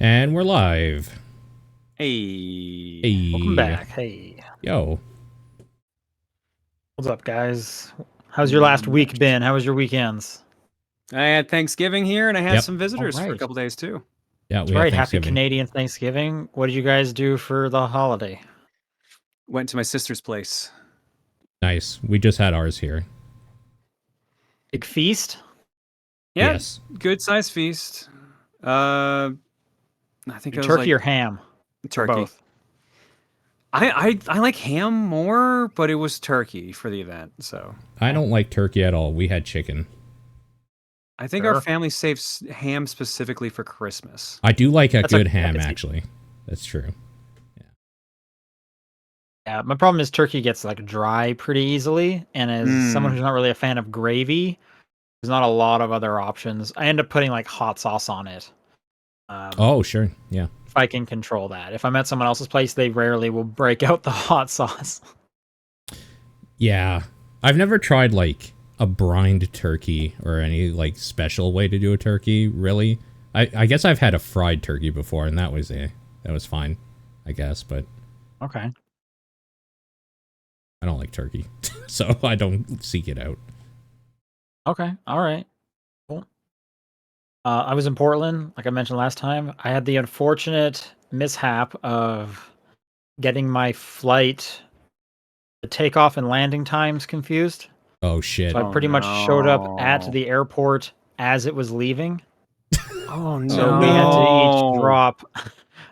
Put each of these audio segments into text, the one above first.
And we're live. Hey. Hey. Welcome back. Hey. Yo. What's up, guys? How's your last week been? How was your weekends? I had Thanksgiving here, and I had Yep. some visitors for a Alright. couple days too. Yeah, That's we had right. Happy Thanksgiving. Canadian Thanksgiving. What did you guys do for the holiday? Went to my sister's place. Nice. We just had ours here. Big feast? Yeah, Yes. good sized feast. I think it was Turkey like or ham? turkey. Both. I like ham more, but it was turkey for the event. So I don't like turkey at all. We had chicken. I think Sure. our family saves ham specifically for Christmas. I do like a That's good okay. I ham, can see- actually. That's true. Yeah, my problem is turkey gets like dry pretty easily, and as someone who's not really a fan of gravy, there's not a lot of other options. I end up putting like hot sauce on it. Oh, sure. Yeah. If I can control that. If I'm at someone else's place, they rarely will break out the hot sauce. Yeah. I've never tried, like, a brined turkey or any, like, special way to do a turkey, really. I guess I've had a fried turkey before, and that was fine, I guess, but Okay. I don't like turkey, so I don't seek it out. Okay. All right. Cool. I was in Portland, like I mentioned last time. I had the unfortunate mishap of getting my flight, the takeoff and landing times confused. Oh, shit. So I pretty much showed up at the airport as it was leaving. Oh no! So we had to each drop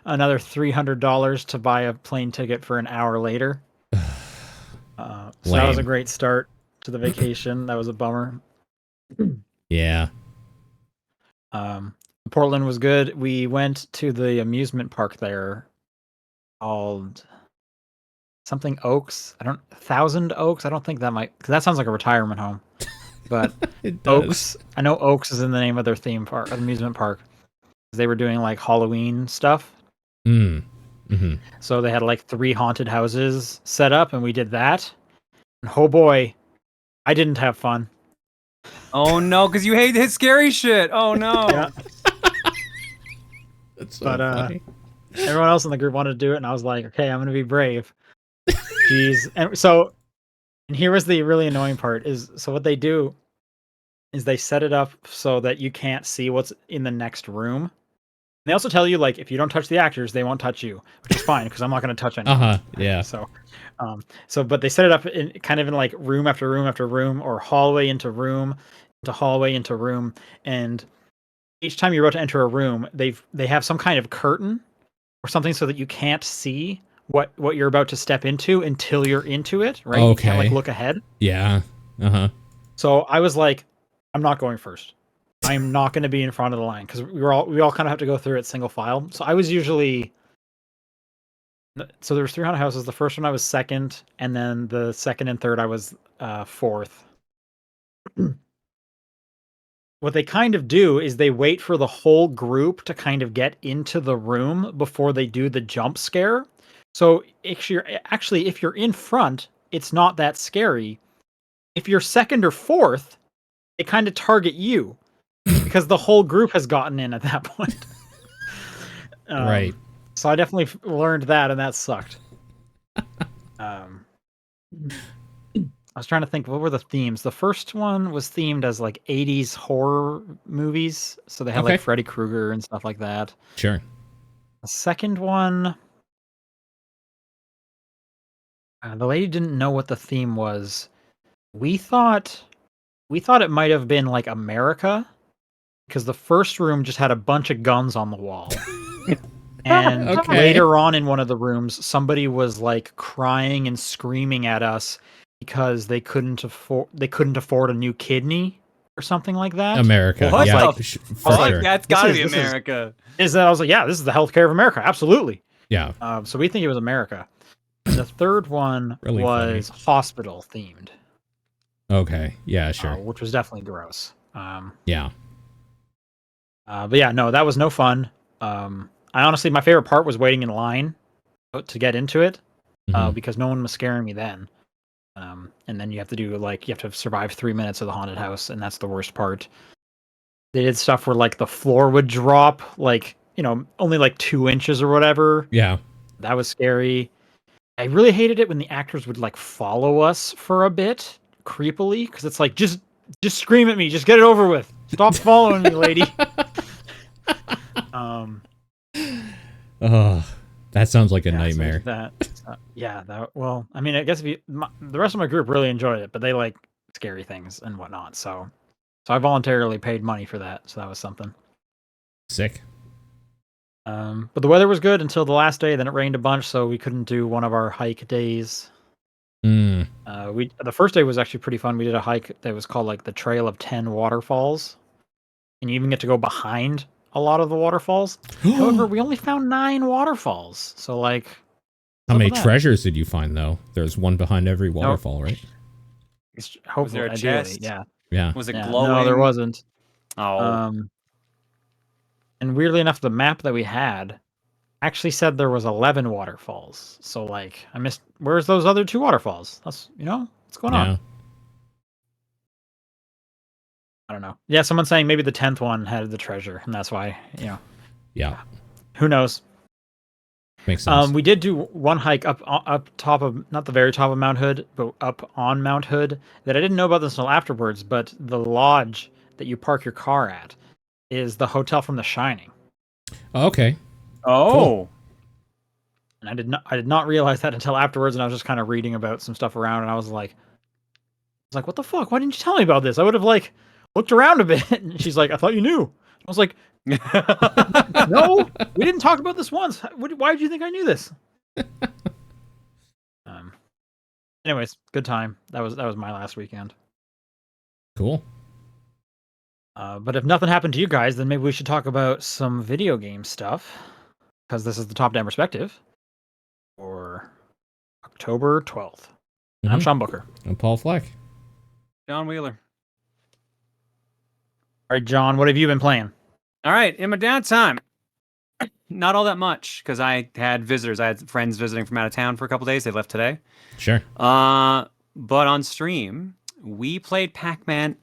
another $300 to buy a plane ticket for an hour later. So that was a Lame. great start to the vacation. That was a bummer. Yeah. Portland was good. We went to the amusement park there called something Oaks. Thousand Oaks. I don't think that might, because that sounds like a retirement home. But It does. Oaks, I know Oaks is in the name of their theme park, amusement park. They were doing like Halloween stuff. Mm-hmm. So they had like 3 haunted houses set up, and we did that. And oh boy, I didn't have fun. Oh no! Because you hate his scary shit. Oh no! Yeah. That's so But, funny. Everyone else in the group wanted to do it, and I was like, okay, I'm gonna be brave. Jeez. And here was the really annoying part is, so what they do is they set it up so that you can't see what's in the next room. They also tell you, like, if you don't touch the actors, they won't touch you, which is fine because I'm not going to touch anyone. Yeah. But they set it up in kind of in like room after room after room, or hallway into room, into hallway into room, and each time you're about to enter a room, they have some kind of curtain or something so that you can't see what you're about to step into until you're into it, right? You can't like look ahead. Yeah. So I was like, I'm not going first. I'm not going to be in front of the line because we all kind of have to go through it single file. So I was usually, so there was 300 houses. The first one I was second, and then the second and third I was fourth. What they kind of do is they wait for the whole group to kind of get into the room before they do the jump scare. So if you're in front, it's not that scary. If you're second or fourth, they kind of target you because the whole group has gotten in at that point. Right. So I definitely learned that, and that sucked. I was trying to think, what were the themes? The first one was themed as like 80s horror movies. So they had like Freddy Krueger and stuff like that. Sure. The second one, the lady didn't know what the theme was. We thought it might have been like America, because the first room just had a bunch of guns on the wall. And later on in one of the rooms, somebody was like crying and screaming at us because they couldn't afford a new kidney or something like that. America. What? Yeah, for sure. That's gotta be America. I was like, yeah, this is the healthcare of America. Absolutely. Yeah. So we think it was America. And the third one Really was hospital themed. Okay. Yeah, sure. Which was definitely gross. Yeah. But yeah, no, that was no fun. I honestly, my favorite part was waiting in line to get into it, because no one was scaring me then. And then you have to survive 3 minutes of the haunted house, and that's the worst part. They did stuff where like the floor would drop, like only like 2 inches or whatever. Yeah. That was scary. I really hated it when the actors would like follow us for a bit creepily because it's like just scream at me, just get it over with. Stop following me, lady. Oh, that sounds like a Yeah, so nightmare. well, I mean, I guess the rest of my group really enjoyed it, but they like scary things and whatnot. So I voluntarily paid money for that. So that was something. Sick. But the weather was good until the last day. Then it rained a bunch, so we couldn't do one of our hike days. Mm. The first day was actually pretty fun. We did a hike that was called like the Trail of 10 Waterfalls, and you even get to go behind a lot of the waterfalls. However, we only found 9 waterfalls. So like, How many treasures did you find though? There's one behind every waterfall, right? Hopefully, was there a ideally, chest? Yeah. Was it Yeah, glowing? no, there wasn't. Oh. And weirdly enough, the map that we had actually said there was 11 waterfalls. So like, I missed. Where's those other 2 waterfalls? That's what's going on. I don't know. Yeah, someone's saying maybe the 10th one had the treasure, and that's why. Yeah. Who knows? Makes sense. We did do one hike up top of, not the very top of Mount Hood, but up on Mount Hood that I didn't know about this until afterwards. But the lodge that you park your car at is the hotel from The Shining. Okay. Oh. Cool. And I did not realize that until afterwards, and I was just kind of reading about some stuff around, and I was like, what the fuck? Why didn't you tell me about this? I would have like looked around a bit. And she's like, I thought you knew. I was like, no, we didn't talk about this once. Why did you think I knew this? Anyways, good time. That was my last weekend. Cool. But if nothing happened to you guys, then maybe we should talk about some video game stuff, because this is the Top Down Perspective for October 12th. I'm Sean Booker. I'm Paul Fleck. John Wheeler. All right, John, what have you been playing? All right, in my downtime, not all that much because I had visitors. I had friends visiting from out of town for a couple days. They left today. Sure. But on stream, we played Pac-Man.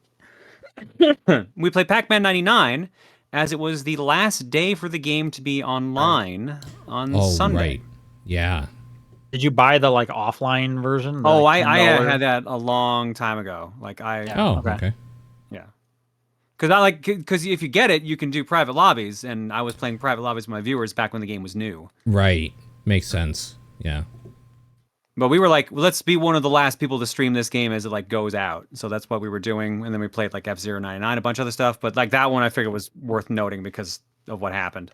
We played Pac-Man 99 as it was the last day for the game to be online on Sunday. Right. Yeah. Did you buy the like offline version? I had that a long time ago. Okay. Yeah. Because if you get it, you can do private lobbies, and I was playing private lobbies with my viewers back when the game was new. Right. Makes sense. Yeah. But we were like, well, let's be one of the last people to stream this game as it like goes out. So that's what we were doing, and then we played like F-Zero 99, a bunch of other stuff. But like that one, I figured was worth noting because of what happened.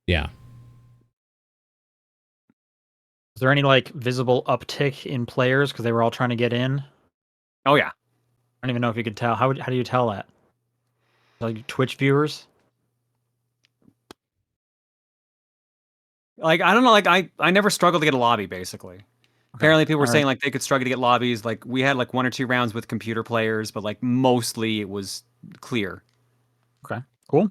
Yeah. Is there any like visible uptick in players because they were all trying to get in? Oh yeah. I don't even know if you could tell. How do you tell that? Like Twitch viewers? Like I don't know. Like I never struggled to get a lobby. Basically, apparently people were saying like they could struggle to get lobbies. Like we had like 1 or 2 rounds with computer players, but like mostly it was clear. Okay, cool.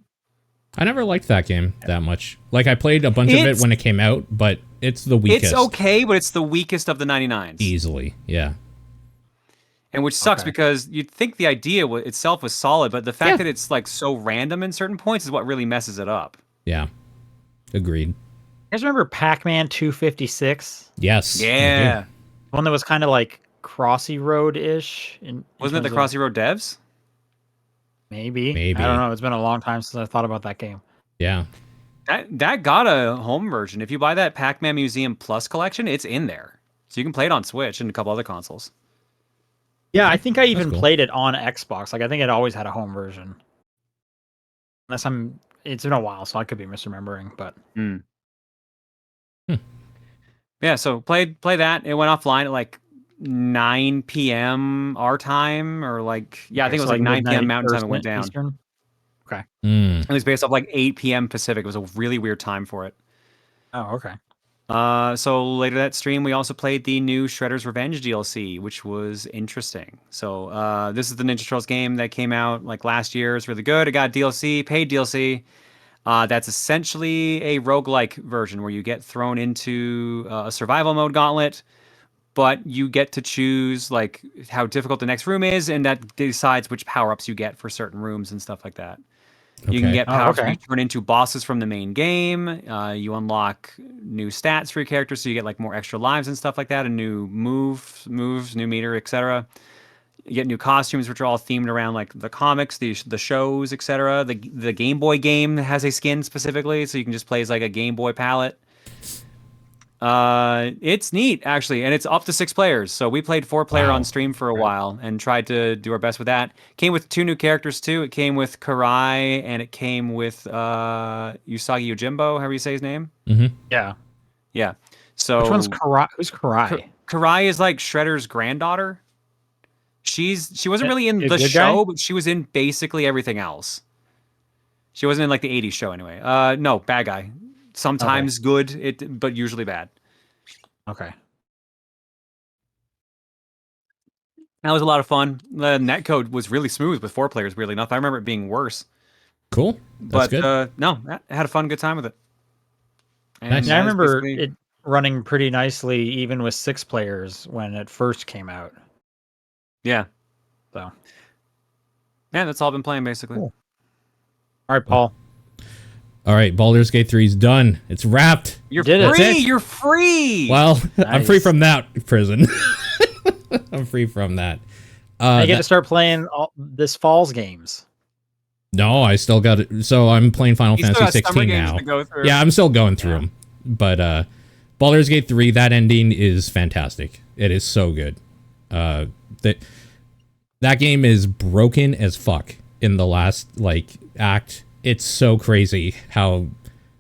I never liked that game that much. Like I played a bunch of it when it came out, but it's the weakest. It's okay, but it's the weakest of the 99s. Easily, yeah. And which sucks because you'd think the idea itself was solid, but the fact that it's like so random in certain points is what really messes it up. Yeah, agreed. You guys remember Pac-Man 256? Yes. Yeah. One that was kind of like Crossy Road-ish. Wasn't it the Crossy Road devs? Maybe. I don't know. It's been a long time since I thought about that game. Yeah. That got a home version. If you buy that Pac-Man Museum Plus collection, it's in there. So you can play it on Switch and a couple other consoles. Yeah, I think I even played it on Xbox. Like I think it always had a home version. Unless it's been a while, so I could be misremembering, but Yeah, so play that. It went offline at like 9 p.m. our time, or like I think it was like 9 p.m. Mountain Time. It went down. Eastern? Okay. It was based off like 8 p.m. Pacific. It was a really weird time for it. Oh, okay. So later that stream, we also played the new Shredder's Revenge DLC, which was interesting. So this is the Ninja Turtles game that came out like last year. It's really good. It got DLC, paid DLC. That's essentially a roguelike version where you get thrown into a survival mode gauntlet, but you get to choose like how difficult the next room is, and that decides which power-ups you get for certain rooms and stuff like that. You can Okay. get powers okay. you turn into bosses from the main game. You unlock new stats for your character, so you get like more extra lives and stuff like that, and new moves, new meter, etc. You get new costumes, which are all themed around like the comics, the shows, etc. The Game Boy game has a skin specifically, so you can just play as like a Game Boy palette. It's neat actually, and it's up to 6 players. So we played 4-player Wow. on stream for a while and tried to do our best with that. Came with 2 new characters too. It came with Karai and it came with Usagi Yojimbo, however you say his name. Mm-hmm. Yeah. Yeah. So Which one's Karai? Who's Karai? Karai is like Shredder's granddaughter. She wasn't really in A the good show, guy? but she was in basically everything else. She wasn't in like the 80s show anyway. No, bad guy. Sometimes good, but usually bad. Okay. That was a lot of fun. The netcode was really smooth with 4 players, weirdly enough. I remember it being worse. Cool. That's But good. no, I had a fun, good time with it. And Nice. Yeah, I that is remember basically- it running pretty nicely, even with 6 players when it first came out. Yeah. So, Yeah, that's all I've been playing, basically. Cool. all right, Paul. All right, Baldur's Gate 3 is done. It's wrapped. You're did it. free! That's it. You're free! Well, I'm free Nice. from that prison. I'm free from that. I get to start playing this fall's games. No, I still got it. So I'm playing Final You still Fantasy got summer 16 games now. to go through. Yeah, I'm still going through them. But Baldur's Gate 3, that ending is fantastic. It is so good. That game is broken as fuck in the last act. It's so crazy how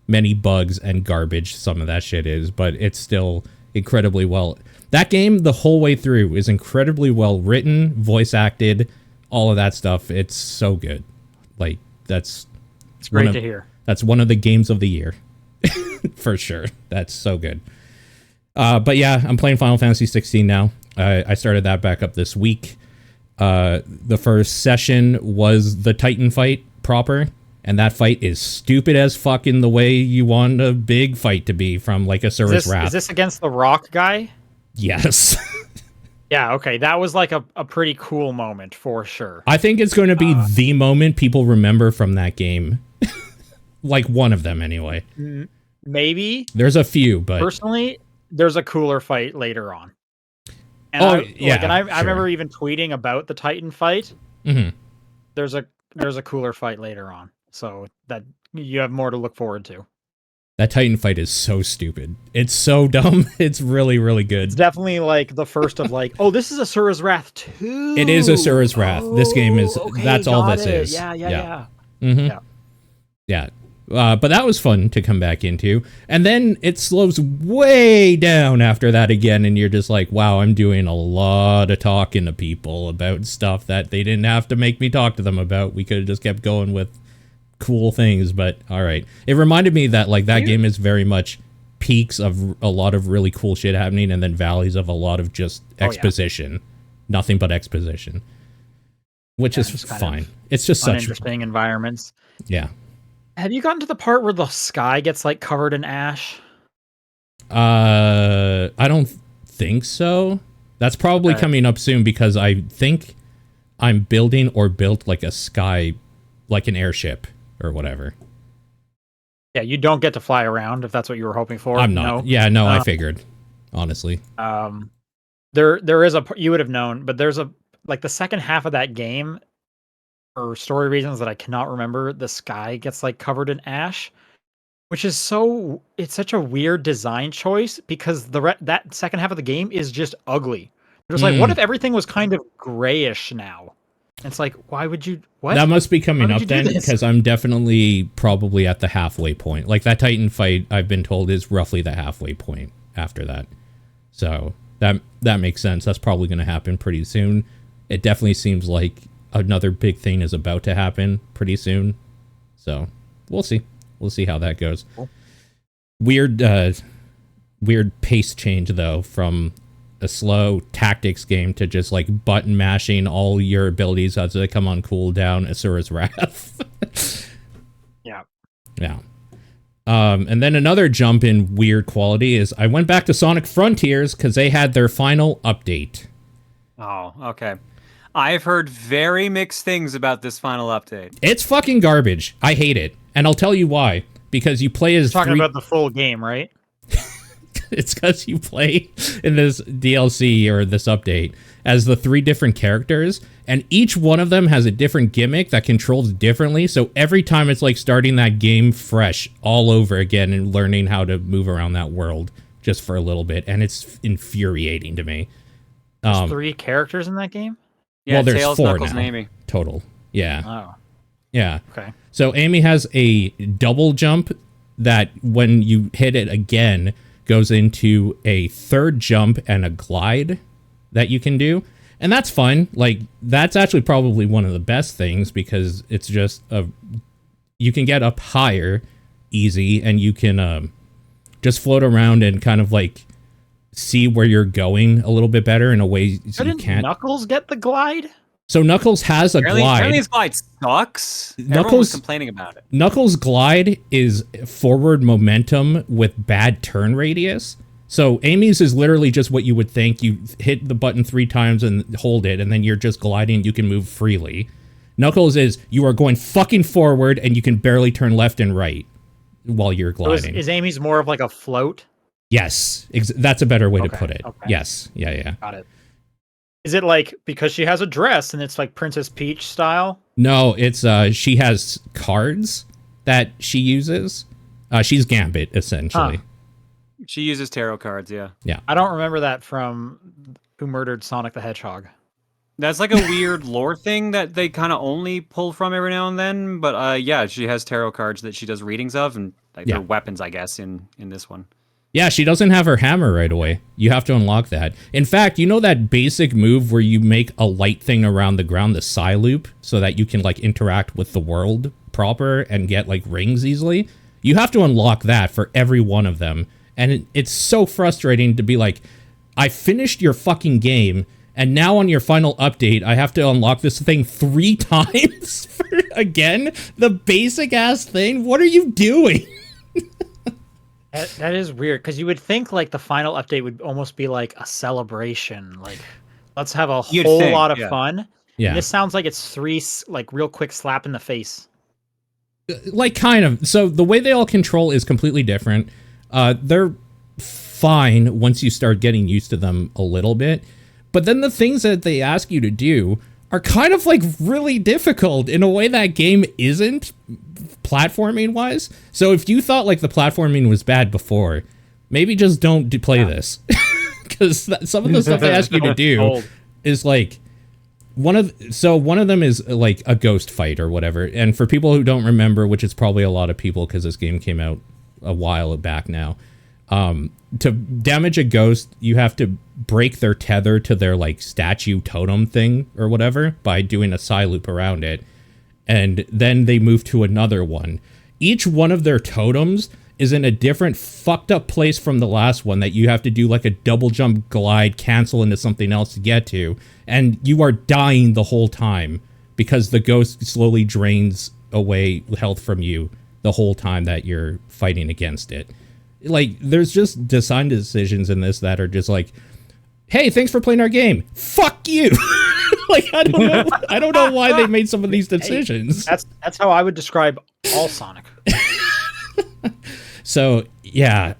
many bugs and garbage some of that shit is, but it's still incredibly well. That game, the whole way through, is incredibly well written, voice acted, all of that stuff. It's so good. It's Great to hear. That's one of the games of the year. For sure. That's so good. But yeah, I'm playing Final Fantasy 16 now. I started that back up this week. The first session was the Titan fight proper, and that fight is stupid as fuck in the way you want a big fight to be from like a Asura's Wrath. Is this against the rock guy? Yes. Yeah, okay. That was like a pretty cool moment for sure. I think it's going to be the moment people remember from that game. Like one of them anyway. Maybe. There's a few, but Personally, there's a cooler fight later on. And Oh, I sure. remember even tweeting about the Titan fight. Mhm. There's a cooler fight later on. So that you have more to look forward to. That Titan fight is so stupid. It's so dumb. It's really, really good. It's definitely like the first of like, oh, this is Asura's Wrath 2. It is Asura's Wrath. This game is, okay, that's all got this it. is. Yeah. Mm-hmm. Yeah. Yeah. But that was fun to come back into. And then it slows way down after that again. And you're just like, wow, I'm doing a lot of talking to people about stuff that they didn't have to make me talk to them about. We could have just kept going with cool things. But all right. It reminded me that that game is very much peaks of a lot of really cool shit happening and then valleys of a lot of just exposition. Nothing but exposition. Which is just kind fine. of It's just such... Uninteresting environments. Yeah. Have you gotten to the part where the sky gets like covered in ash? I don't think so. That's probably coming up soon because I think I'm building or built like a sky, like an airship or whatever. Yeah, you don't get to fly around if that's what you were hoping for. I'm not. No. Yeah, no, I figured. Honestly. There is you would have known, but there's like the second half of that game, for story reasons that I cannot remember, the sky gets like covered in ash, which is it's such a weird design choice because that second half of the game is just ugly. There's like, what if everything was kind of grayish now? And it's like, why would you? What? That must be coming How up did you do then this? because I'm definitely probably at the halfway point. Like that Titan fight, I've been told is roughly the halfway point after that. So that makes sense. That's probably going to happen pretty soon. It definitely seems like another big thing is about to happen pretty soon. So we'll see. We'll see how that goes. Cool. Weird pace change though from a slow tactics game to just like button mashing all your abilities as they come on cooldown. Asura's Wrath. Yeah. Yeah. And then another jump in weird quality is I went back to Sonic Frontiers because they had their final update. Oh, okay. I've heard very mixed things about this final update. It's fucking garbage. I hate it. And I'll tell you why. Because you play as Talking about the full game, right? It's because you play in this DLC or this update as the 3 different characters, and each one of them has a different gimmick that controls differently. So every time it's like starting that game fresh all over again and learning how to move around that world just for a little bit, and it's infuriating to me. There's 3 characters in that game? Yeah, well, there's Tails, 4 Knuckles, now, and Amy. total. Yeah. Oh, Yeah. okay. So Amy has a double jump that when you hit it again goes into a 3rd jump and a glide that you can do. And that's fun. Like, that's actually probably one of the best things because it's just you can get up higher easy, and you can just float around and kind of like see where you're going a little bit better in a way so you can't. Knuckles get the glide? So Knuckles has a glide. Apparently his glide sucks. Everyone was complaining about it. Knuckles' glide is forward momentum with bad turn radius. So Amy's is literally just what you would think. You hit the button 3 times and hold it, and then you're just gliding. You can move freely. Knuckles is you are going fucking forward, and you can barely turn left and right while you're gliding. So is Amy's more of like a float? Yes, that's a better way to Okay, put it. okay. Yes, yeah. Got it. Is it like because she has a dress and it's like Princess Peach style? No, it's she has cards that she uses. She's Gambit essentially. Huh. She uses tarot cards, yeah. Yeah. I don't remember that from Who Murdered Sonic the Hedgehog. That's like a weird lore thing that they kind of only pull from every now and then. But yeah, she has tarot cards that she does readings of, and like they're weapons, I guess, in this one. Yeah, she doesn't have her hammer right away. You have to unlock that. In fact, you know that basic move where you make a light thing around the ground, the Psy loop, so that you can like interact with the world proper and get like rings easily? You have to unlock that for every one of them. And it's so frustrating to be like, I finished your fucking game, and now on your final update, I have to unlock this thing 3 times again? The basic ass thing? What are you doing? That is weird, because you would think like the final update would almost be like a celebration. Like, let's have a whole lot of fun. Yeah. And this sounds like it's 3 like real quick slap in the face. Like, kind of. So the way they all control is completely different. They're fine once you start getting used to them a little bit. But then the things that they ask you to do are kind of like really difficult in a way that game isn't platforming wise. So if you thought like the platforming was bad before, maybe just don't play this. Because some of the stuff they ask you to do is like one of them is like a ghost fight or whatever. And for people who don't remember, which is probably a lot of people because this game came out a while back now, to damage a ghost, you have to break their tether to their like statue totem thing or whatever by doing a Psy loop around it. And then they move to another one. Each one of their totems is in a different fucked up place from the last one that you have to do like a double jump glide, cancel into something else to get to. And you are dying the whole time because the ghost slowly drains away health from you the whole time that you're fighting against it. Like, there's just design decisions in this that are just like, hey, thanks for playing our game. Fuck you. Like, I don't know why they made some of these decisions. Hey, that's how I would describe all Sonic. So yeah,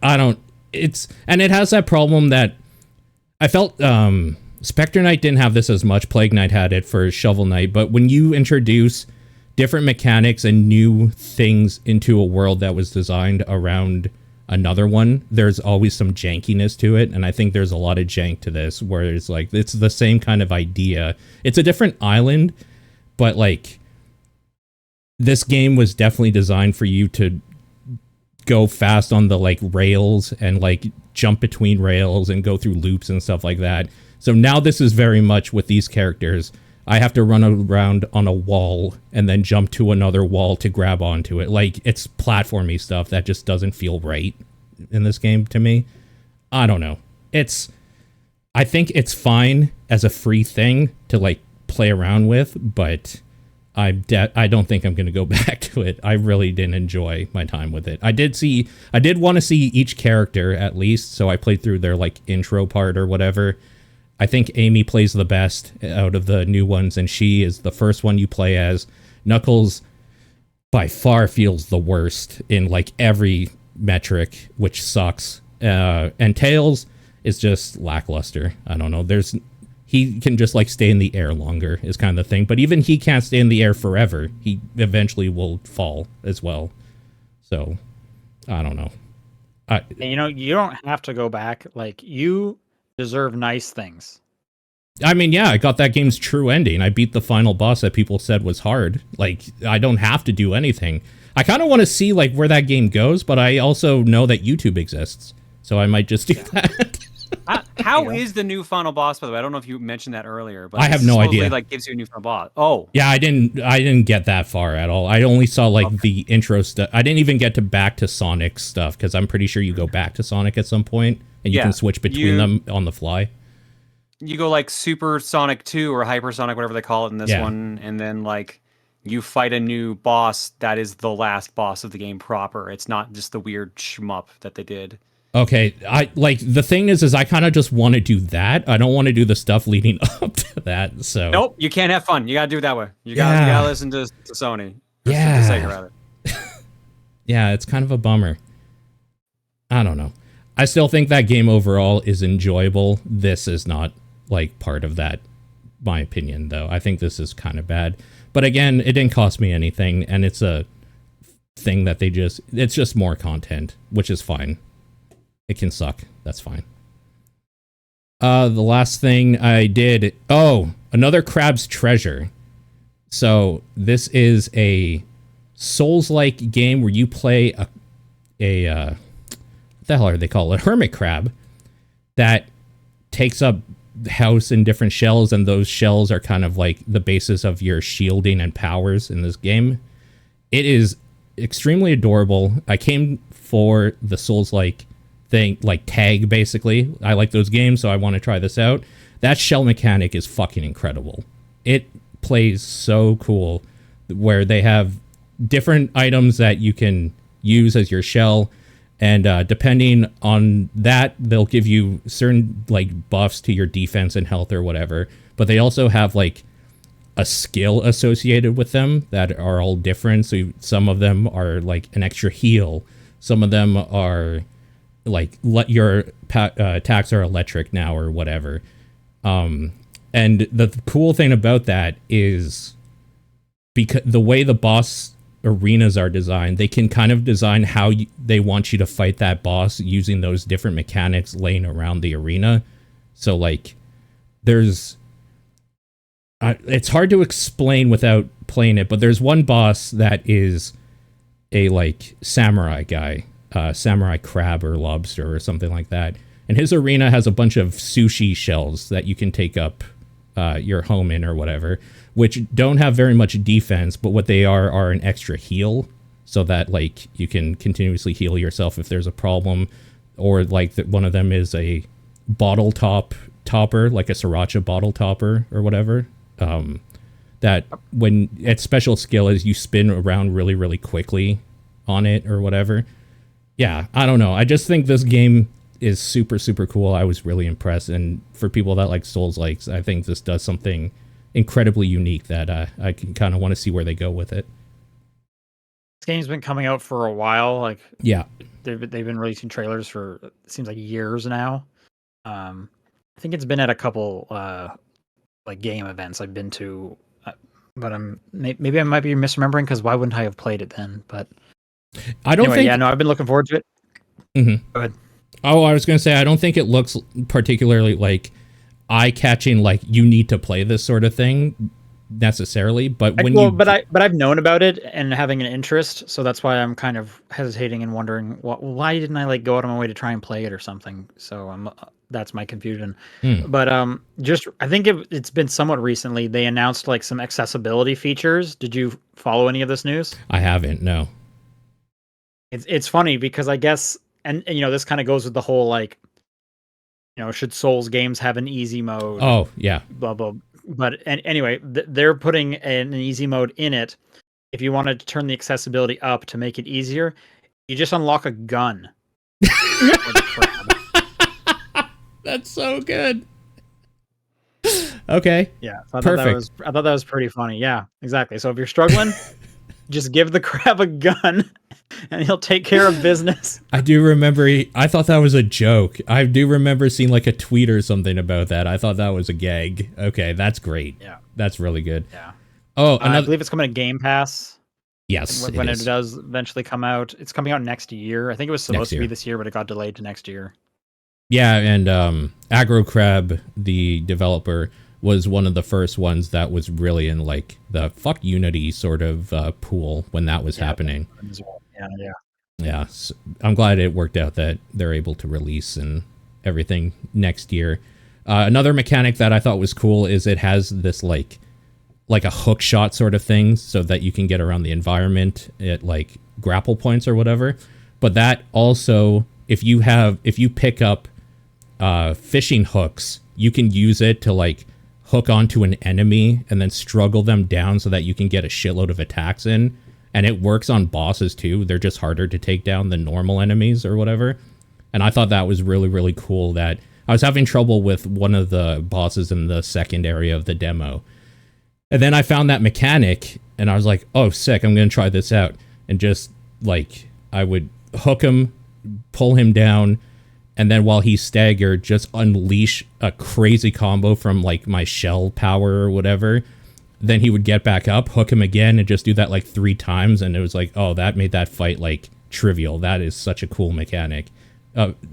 it has that problem that I felt Spectre Knight didn't have this as much. Plague Knight had it for Shovel Knight, but when you introduce different mechanics and new things into a world that was designed around another one, there's always some jankiness to it, and I think there's a lot of jank to this where it's like it's the same kind of idea. It's a different island, but like this game was definitely designed for you to go fast on the like rails and like jump between rails and go through loops and stuff like that. So now this is very much with these characters, I have to run around on a wall and then jump to another wall to grab onto it. Like, it's platformy stuff that just doesn't feel right in this game to me. I don't know. I think it's fine as a free thing to like play around with, but I don't think I'm going to go back to it. I really didn't enjoy my time with it. I did want to see each character at least, so I played through their like intro part or whatever. I think Amy plays the best out of the new ones, and she is the first one you play as. Knuckles by far feels the worst in like every metric, which sucks. And Tails is just lackluster. I don't know. He can just like stay in the air longer is kind of the thing, but even he can't stay in the air forever. He eventually will fall as well. So I don't know. You know, you don't have to go back. Like, you deserve nice things. I mean, yeah, I got that game's true ending. I beat the final boss that people said was hard. Like, I don't have to do anything. I kind of want to see like where that game goes, but I also know that YouTube exists, so I might just do that. How is the new final boss, by the way? I don't know if you mentioned that earlier, but I have no idea. Like, gives you a new final boss. Oh, yeah, I didn't get that far at all. I only saw like the intro stuff. I didn't even get to back to Sonic stuff because I'm pretty sure you go back to Sonic at some point and you can switch between them on the fly. You go like Super Sonic 2 or Hypersonic, whatever they call it in this one, and then like you fight a new boss that is the last boss of the game proper. It's not just the weird shmup that they did. Okay, I like the thing is I kind of just want to do that. I don't want to do the stuff leading up to that. So nope, you can't have fun. You gotta do it that way. You gotta listen to Sony. Yeah, to Sega, rather. Yeah, it's kind of a bummer. I don't know. I still think that game overall is enjoyable. This is not like part of that, my opinion, though. I think this is kind of bad. But again, it didn't cost me anything, and it's a thing that it's just more content, which is fine. It can suck. That's fine. The last thing I did, another Crab's Treasure. So this is a Souls-like game where you play what the hell are they called? A hermit crab that takes up house in different shells, and those shells are kind of like the basis of your shielding and powers in this game. It is extremely adorable. I came for the Souls-like thing, like tag, basically. I like those games, so I want to try this out. That shell mechanic is fucking incredible. It plays so cool, where they have different items that you can use as your shell, and depending on that, they'll give you certain like buffs to your defense and health or whatever. But they also have like a skill associated with them that are all different. So some of them are like an extra heal. Some of them are like your attacks are electric now or whatever. And the cool thing about that is because the way the boss arenas are designed, they can kind of design how they want you to fight that boss using those different mechanics laying around the arena. So like there's it's hard to explain without playing it, but there's one boss that is a like samurai guy, samurai crab or lobster or something like that, and his arena has a bunch of sushi shells that you can take up your home in or whatever, which don't have very much defense, but what they are an extra heal, so that like you can continuously heal yourself if there's a problem. Or like one of them is a bottle topper, like a sriracha bottle topper or whatever. That when its special skill is you spin around really, really quickly on it or whatever. Yeah, I don't know. I just think this game is super, super cool. I was really impressed. And for people that like Souls-likes, I think this does something incredibly unique that I can kind of want to see where they go with it. This game's been coming out for a while. Like, yeah, they've been releasing trailers for, it seems like, years now. I think it's been at a couple like game events I've been to, but maybe I might be misremembering, because why wouldn't I have played it then? But I don't think. Yeah, no, I've been looking forward to it. Mm-hmm. Go ahead. Oh, I was going to say, I don't think it looks particularly like eye-catching, like you need to play this sort of thing necessarily. But I've known about it and having an interest, so that's why I'm kind of hesitating and wondering why didn't I like go out of my way to try and play it or something. So that's my confusion. But just I think it's been somewhat recently they announced like some accessibility features. Did you follow any of this news? I haven't. No. It's funny because I guess. And you know, this kind of goes with the whole, like, you know, should Souls games have an easy mode? Oh, yeah. Blah, blah. But anyway, they're putting an easy mode in it. If you wanted to turn the accessibility up to make it easier, you just unlock a gun. That's so good. Okay. Yeah, so Perfect. I thought that was pretty funny. Yeah, exactly. So if you're struggling, just give the crab a gun, and he'll take care of business. I do remember. I thought that was a joke. I do remember seeing like a tweet or something about that. I thought that was a gag. Okay, that's great. Yeah, That's really good. yeah. Oh, I another. believe it's coming to Game Pass Yes, when it it is. does eventually come out. It's coming out next year. I think it was Next supposed to be year. this year, but it got delayed to next year. Yeah, and Aggro Crab, the developer, was one of the first ones that was really in like the fuck Unity sort of pool when that was happening. Yeah, yeah. Yeah, so I'm glad it worked out that they're able to release and everything next year. Another mechanic that I thought was cool is it has this like a hook shot sort of thing so that you can get around the environment at like grapple points or whatever. But that also, if you pick up fishing hooks, you can use it to like hook onto an enemy and then struggle them down so that you can get a shitload of attacks in. And it works on bosses too. They're just harder to take down than normal enemies or whatever. And I thought that was really, really cool. That I was having trouble with one of the bosses in the second area of the demo. And then I found that mechanic and I was like, oh, sick, I'm going to try this out. And just like, I would hook him, pull him down, and then while he's staggered, just unleash a crazy combo from like my shell power or whatever. Then he would get back up, hook him again, and just do that like 3 times. And it was like, oh, that made that fight like trivial. That is such a cool mechanic.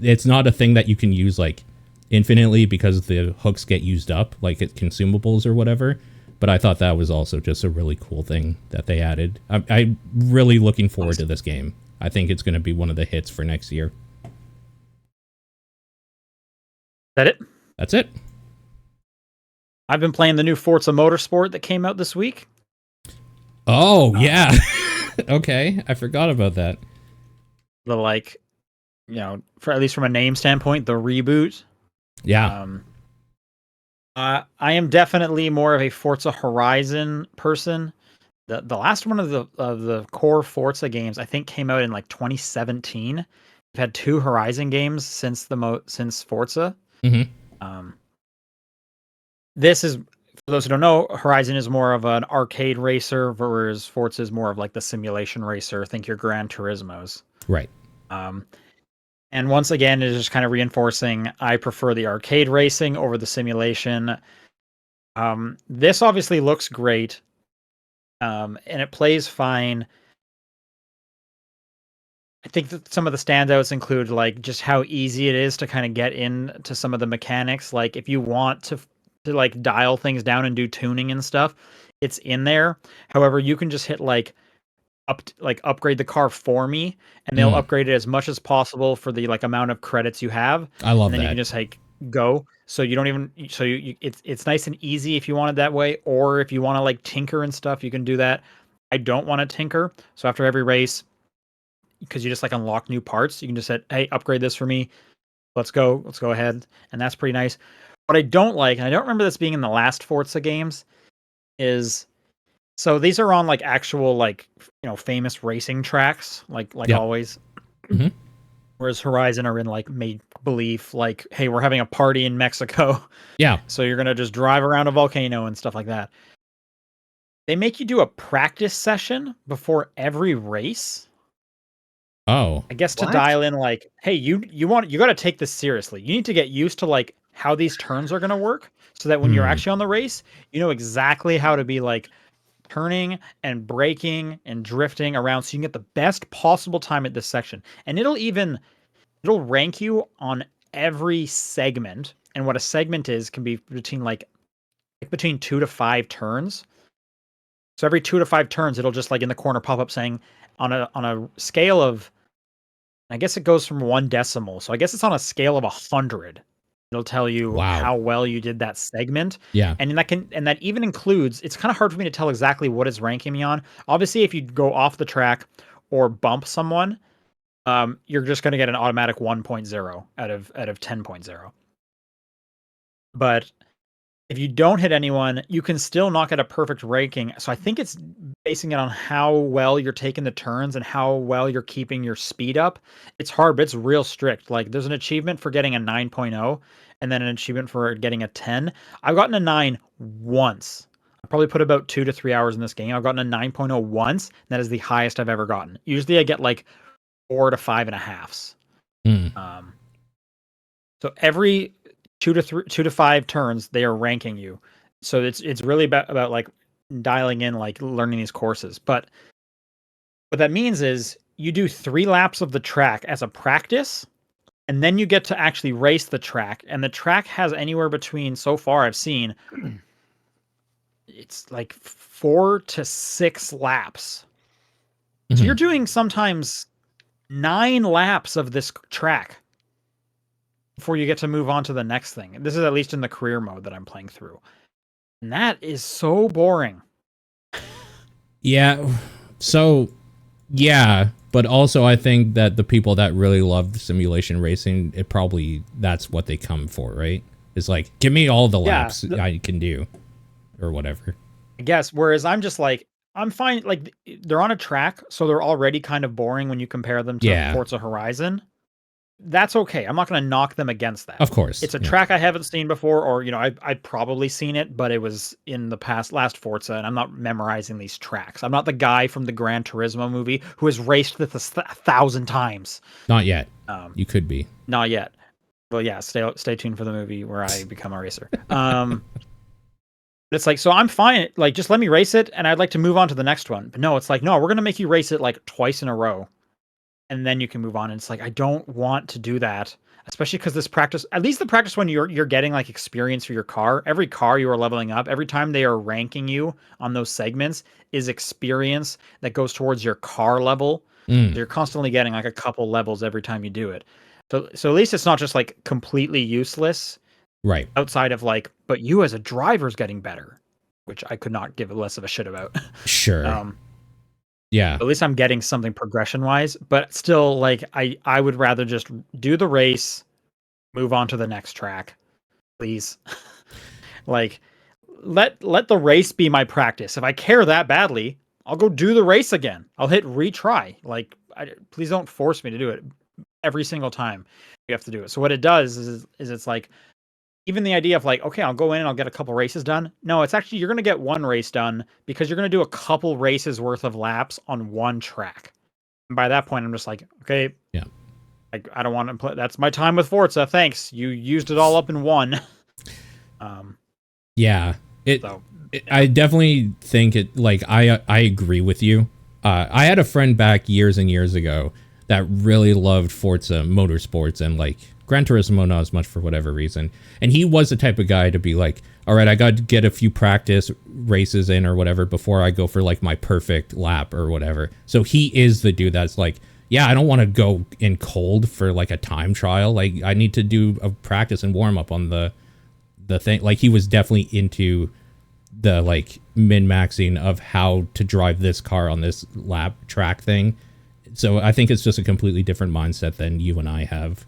It's not a thing that you can use like infinitely because the hooks get used up, like at consumables or whatever. But I thought that was also just a really cool thing that they added. I'm really looking forward to this game. I think it's going to be one of the hits for next year. Is that it? That's it. I've been playing the new Forza Motorsport that came out this week. Oh, yeah. Okay, I forgot about that. The like, for at least from a name standpoint, the reboot. Yeah. I am definitely more of a Forza Horizon person. The last one of the core Forza games I think came out in like 2017. We've had 2 Horizon games since since Forza. Mm-hmm. This is, for those who don't know, Horizon is more of an arcade racer, whereas Forza is more of like the simulation racer. Think your Gran Turismos. Right. And once again, it is just kind of reinforcing I prefer the arcade racing over the simulation. This obviously looks great, and it plays fine. I think that some of the standouts include like just how easy it is to kind of get into some of the mechanics. Like if you want to like dial things down and do tuning and stuff, it's in there. However, you can just hit like upgrade the car for me, and they'll upgrade it as much as possible for the like amount of credits you have. I love and then that. you can just like go. So you don't even it's nice and easy if you want it that way, or if you want to like tinker and stuff, you can do that. I don't want to tinker, so after every race, because you just like unlock new parts, you can just say, hey, upgrade this for me. Let's go ahead. And that's pretty nice. What I don't like, and I don't remember this being in the last Forza games, is so these are on like actual like famous racing tracks, like Yep. always. Mm-hmm. Whereas Horizon are in like make believe, like, hey, we're having a party in Mexico. Yeah. So you're gonna just drive around a volcano and stuff like that. They make you do a practice session before every race. Oh. I guess to What? dial in like, hey, you got to take this seriously. You need to get used to like how these turns are going to work so that when you're actually on the race, you know exactly how to be like turning and braking and drifting around so you can get the best possible time at this section. And it'll rank you on every segment. And what a segment is can be between 2 to 5 turns. So every 2 to 5 turns, it'll just like in the corner pop up saying on a scale of, I guess it goes from 1 decimal. So I guess it's on a scale of 100. It'll tell you how well you did that segment. Yeah. And that even includes, it's kind of hard for me to tell exactly what it's ranking me on. Obviously, if you go off the track or bump someone, you're just going to get an automatic 1.0 out of 10.0. But if you don't hit anyone, you can still not get a perfect ranking. So I think it's basing it on how well you're taking the turns and how well you're keeping your speed up. It's hard, but it's real strict. Like there's an achievement for getting a 9.0 and then an achievement for getting a 10. I've gotten a 9 once. I probably put about 2 to 3 hours in this game. I've gotten a 9.0 once. And that is the highest I've ever gotten. Usually I get like 4 to 5.5s. So every 2 to 5 turns, they are ranking you. So it's really about like dialing in, like learning these courses. But what that means is you do 3 laps of the track as a practice, and then you get to actually race the track. And the track has anywhere between, so far I've seen, it's like 4 to 6 laps. So you're doing sometimes 9 laps of this track before you get to move on to the next thing. This is at least in the career mode that I'm playing through. And that is so boring. Yeah. So, yeah. But also, I think that the people that really love simulation racing, that's what they come for, right? It's like, give me all the laps I can do or whatever. I guess. Whereas I'm just like, I'm fine. Like, they're on a track, so they're already kind of boring when you compare them to Forza Horizon. That's okay. I'm not going to knock them against that. Of course. It's a track I haven't seen before, or, I've probably leen it, but it was in the last Forza, and I'm not memorizing these tracks. I'm not the guy from the Gran Turismo movie who has raced this 1,000 times. Not yet. You could be. Not yet. Well, yeah, stay tuned for the movie where I become a racer. It's like, so I'm fine. Like, just let me race it, and I'd like to move on to the next one. But no, it's like, no, we're going to make you race it like twice in a row. And then you can move on. And it's like, I don't want to do that, especially because this practice, at least the practice when you're getting like experience for your car, every car you are leveling up, every time they are ranking you on those segments is experience that goes towards your car level. You're constantly getting like a couple levels every time you do it. So at least it's not just like completely useless. Right. Outside of like, but you as a driver is getting better, which I could not give less of a shit about. Sure. Yeah. At least I'm getting something progression wise, but still, like, I would rather just do the race, move on to the next track, please. Like, let the race be my practice. If I care that badly, I'll go do the race again. I'll hit retry. Like, please don't force me to do it every single time you have to do it. So what it does is it's like, even the idea of like, okay, I'll go in and I'll get a couple races done. No, it's actually, you're going to get one race done because you're going to do a couple races worth of laps on one track. And by that point, I'm just like, okay, yeah, I don't want to play. That's my time with Forza. Thanks. You used it all up in one. Yeah, I definitely think it, like, I agree with you. I had a friend back years and years ago that really loved Forza Motorsports and like Gran Turismo not as much for whatever reason. And he was the type of guy to be like, all right, I got to get a few practice races in or whatever before I go for like my perfect lap or whatever. So he is the dude that's like, yeah, I don't want to go in cold for like a time trial. Like I need to do a practice and warm up on the thing. Like he was definitely into the like min-maxing of how to drive this car on this lap track thing. So I think it's just a completely different mindset than you and I have.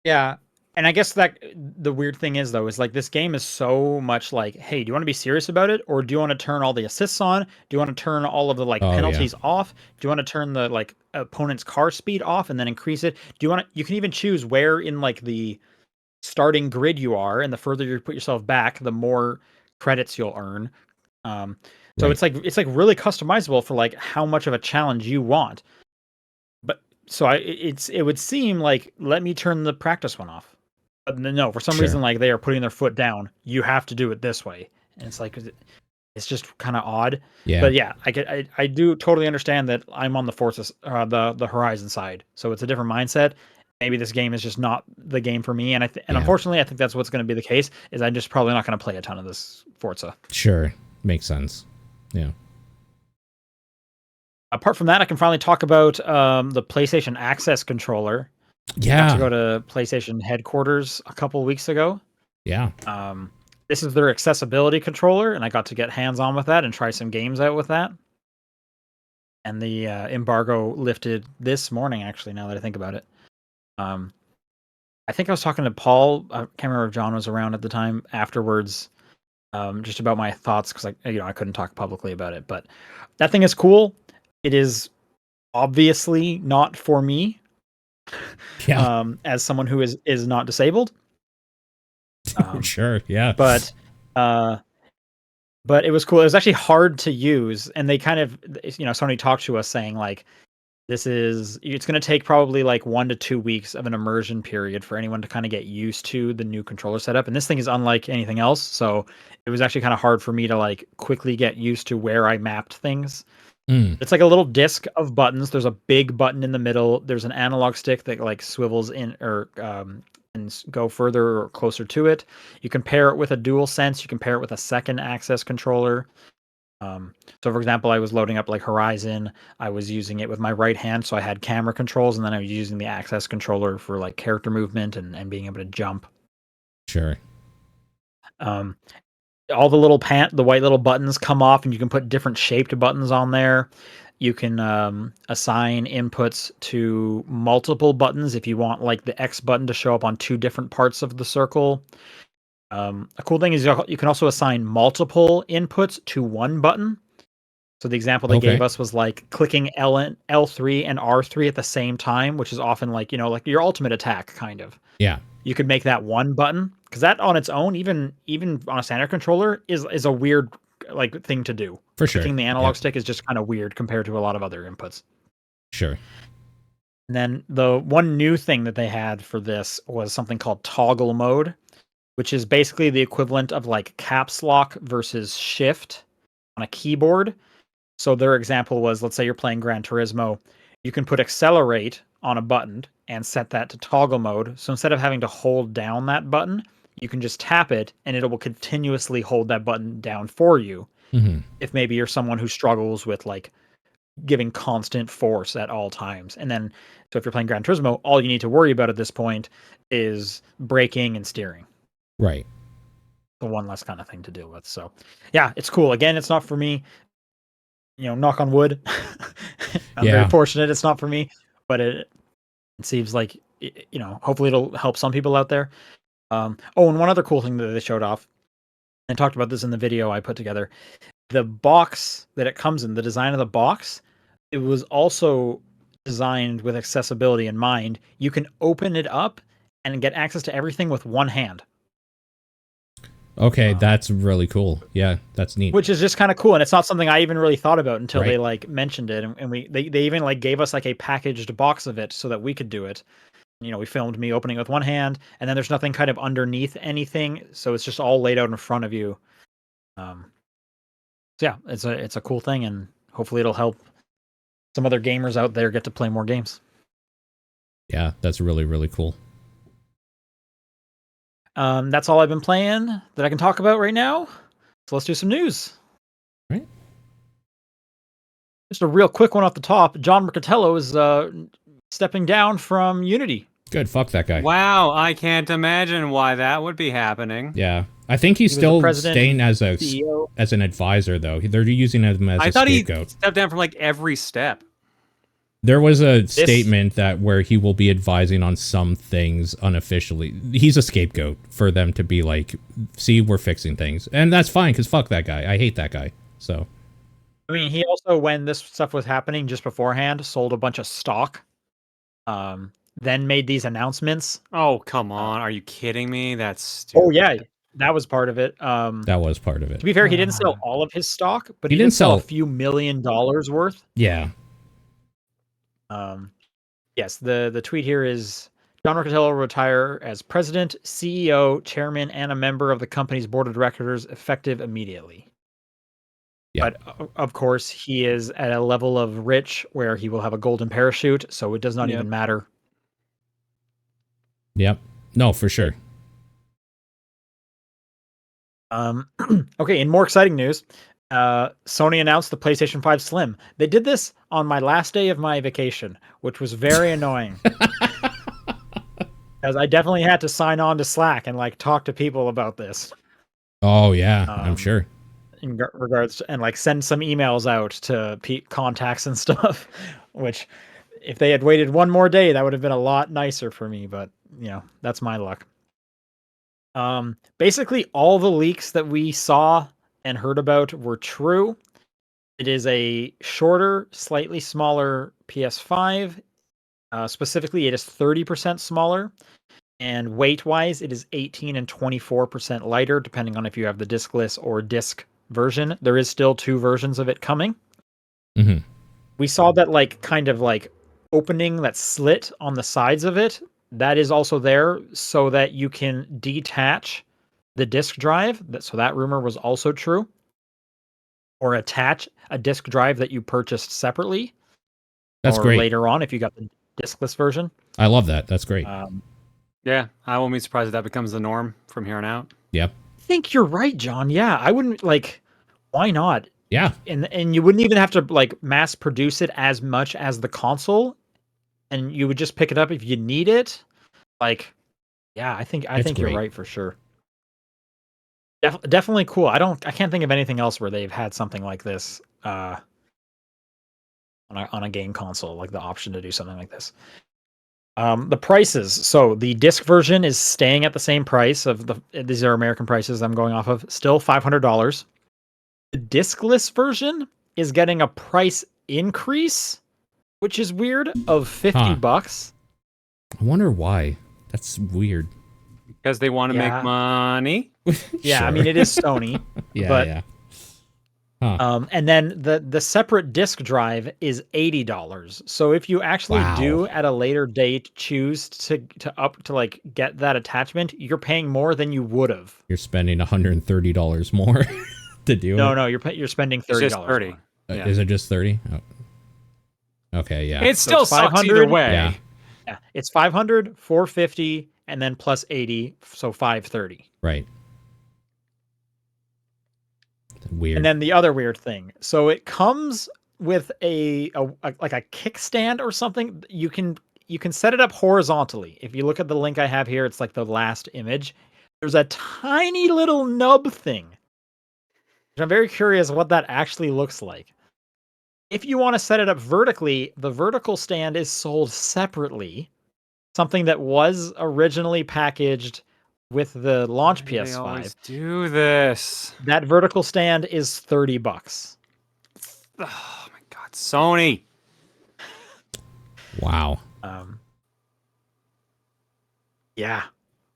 Yeah. And I guess that the weird thing is, though, is like this game is so much like, hey, do you want to be serious about it? Or do you want to turn all the assists on? Do you want to turn all of the like penalties off? Do you want to turn the like opponent's car speed off and then increase it? Do you want to, you can even choose where in like the starting grid you are. And the further you put yourself back, the more credits you'll earn. So it's like really customizable for like how much of a challenge you want. So it would seem like, let me turn the practice one off. But no, for some reason, like they are putting their foot down. You have to do it this way. And it's like, it's just kind of odd. Yeah. But yeah, I do totally understand that I'm on the Forza, the Horizon side. So it's a different mindset. Maybe this game is just not the game for me. And unfortunately, I think that's what's going to be the case, is I'm just probably not going to play a ton of this Forza. Sure. Makes sense. Yeah. Apart from that, I can finally talk about the PlayStation Access controller. Yeah. I got to go to PlayStation headquarters a couple of weeks ago. Yeah. This is their accessibility controller, and I got to get hands-on with that and try some games out with that. And the embargo lifted this morning, actually, now that I think about it. I think I was talking to Paul. I can't remember if John was around at the time afterwards, just about my thoughts because I couldn't talk publicly about it. But that thing is cool. It is obviously not for me, Yeah. as someone who is not disabled. Sure. Yeah. But it was cool. It was actually hard to use, and they kind of, Sony talked to us saying like, it's going to take probably like 1 to 2 weeks of an immersion period for anyone to kind of get used to the new controller setup. And this thing is unlike anything else. So it was actually kind of hard for me to like quickly get used to where I mapped things. It's like a little disc of buttons. There's a big button in the middle. There's an analog stick that like swivels in or and go further or closer to it. You can pair it with a dual sense. You can pair it with a second access controller. So for example, I was loading up like Horizon. I was using it with my right hand, so I had camera controls, and then I was using the access controller for like character movement and being able to jump. Sure. All the little the white little buttons come off, and you can put different shaped buttons on there. You can assign inputs to multiple buttons if you want like the X button to show up on 2 different parts of the circle. A cool thing is you can also assign multiple inputs to one button. So the example they gave us was like clicking L3 and R3 at the same time, which is often like, like your ultimate attack kind of. Yeah. You could make that one button, because that on its own, even on a standard controller, is a weird like thing to do. For sure. Clicking the analog stick is just kind of weird compared to a lot of other inputs. Sure. And then the one new thing that they had for this was something called toggle mode, which is basically the equivalent of like caps lock versus shift on a keyboard. So their example was, let's say you're playing Gran Turismo, you can put accelerate on a button and set that to toggle mode. So instead of having to hold down that button, you can just tap it and it will continuously hold that button down for you. Mm-hmm. If maybe you're someone who struggles with like giving constant force at all times. And then, so if you're playing Gran Turismo, all you need to worry about at this point is braking and steering. Right. The one less kind of thing to deal with. So yeah, it's cool. Again, it's not for me. Knock on wood. I'm very fortunate it's not for me, but it seems like, hopefully it'll help some people out there. And one other cool thing that they showed off, and talked about this in the video I put together, the box that it comes in, the design of the box, it was also designed with accessibility in mind. You can open it up and get access to everything with one hand. Okay, that's really cool. Yeah, that's neat. Which is just kind of cool, and it's not something I even really thought about until they like mentioned it, and they even like gave us like a packaged box of it so that we could do it. We filmed me opening it with one hand, and then there's nothing kind of underneath anything, so it's just all laid out in front of you. So yeah, it's a cool thing, and hopefully it'll help some other gamers out there get to play more games. Yeah, that's really, really cool. That's all I've been playing that I can talk about right now. So let's do some news. Right. Just a real quick one off the top. John Mercatello is stepping down from Unity. Good. Fuck that guy. Wow, I can't imagine why that would be happening. Yeah. I think he's still staying as an advisor, though. They're using him as a scapegoat. I thought he stepped down from like every step. There was a statement that where he will be advising on some things unofficially. He's a scapegoat for them to be like, see, we're fixing things. And that's fine, because fuck that guy. I hate that guy. So, I mean, he also, when this stuff was happening just beforehand, sold a bunch of stock. Then made these announcements. Oh, come on. Are you kidding me? That's stupid. Oh, yeah. That was part of it. That was part of it. To be fair, he didn't sell all of his stock, but he did sell a few $1 million worth. Yeah. Yes, the tweet here is John Mercatello will retire as president, CEO, chairman, and a member of the company's board of directors effective immediately. Yeah. But of course, he is at a level of rich where he will have a golden parachute, so it does not even matter. Yep. No, for sure. Okay, in more exciting news, Sony announced the PlayStation 5 Slim. They did this on my last day of my vacation, which was very annoying. Because I definitely had to sign on to Slack and like talk to people about this. Oh yeah, I'm sure. In regards to, and like send some emails out to contacts and stuff, which if they had waited one more day, that would have been a lot nicer for me. But that's my luck. Basically all the leaks that we saw and heard about were true. It is a shorter, slightly smaller PS5. Specifically, it is 30% smaller. And weight-wise, it is 18 and 24% lighter, depending on if you have the discless or disc version. There is still 2 versions of it coming. Mm-hmm. We saw that kind of opening, that slit on the sides of it. That is also there so that you can detach the disk drive. So that rumor was also true. Or attach a disk drive that you purchased separately. That's or great. Later on, if you got the discless version. I love that. That's great. Yeah, I won't be surprised if that becomes the norm from here on out. Yep. I think you're right, John. Yeah, I wouldn't why not? Yeah. And you wouldn't even have to mass produce it as much as the console, and you would just pick it up if you need it. Yeah, I think you're right for sure. Definitely cool. I can't think of anything else where they've had something like this on a game console, like the option to do something like this. The prices. So the disc version is staying at the same price these are American prices I'm going off of, still $500. The discless version is getting a price increase, which is weird, of $50. I wonder why. That's weird. Because they want to make money. Yeah, Sure. I mean, it is Sony. Yeah. Huh. And then the separate disc drive is $80. So if you actually do at a later date choose to get that attachment, you're paying more than you would have. You're spending $130 more to do it. No, you're spending $30. It's just 30. Yeah. Is it just 30? Oh. Okay, yeah. It still sucks either way. Yeah, it's 500, 450, and then plus 80, so 530. Right. Weird. And then the other weird thing. So it comes with a kickstand or something. You can set it up horizontally. If you look at the link I have here, it's like the last image. There's a tiny little nub thing. I'm very curious what that actually looks like. If you want to set it up vertically, the vertical stand is sold separately. Something that was originally packaged with the launch PS5. They always do this. That vertical stand is $30. Oh my god, Sony. Wow. Yeah.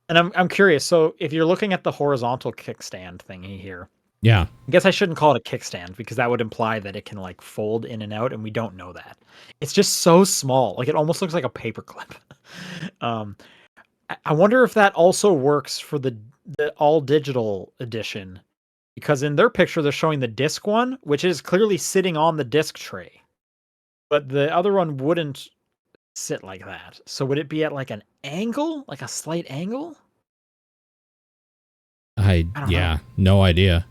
And I'm curious. So if you're looking at the horizontal kickstand thingy here, yeah, I guess I shouldn't call it a kickstand because that would imply that it can fold in and out, and we don't know that. It's just so small. It almost looks like a paperclip. I wonder if that also works for the all digital edition, because in their picture they're showing the disc one, which is clearly sitting on the disc tray, but the other one wouldn't sit like that. So would it be at an angle, a slight angle? I don't know. No idea.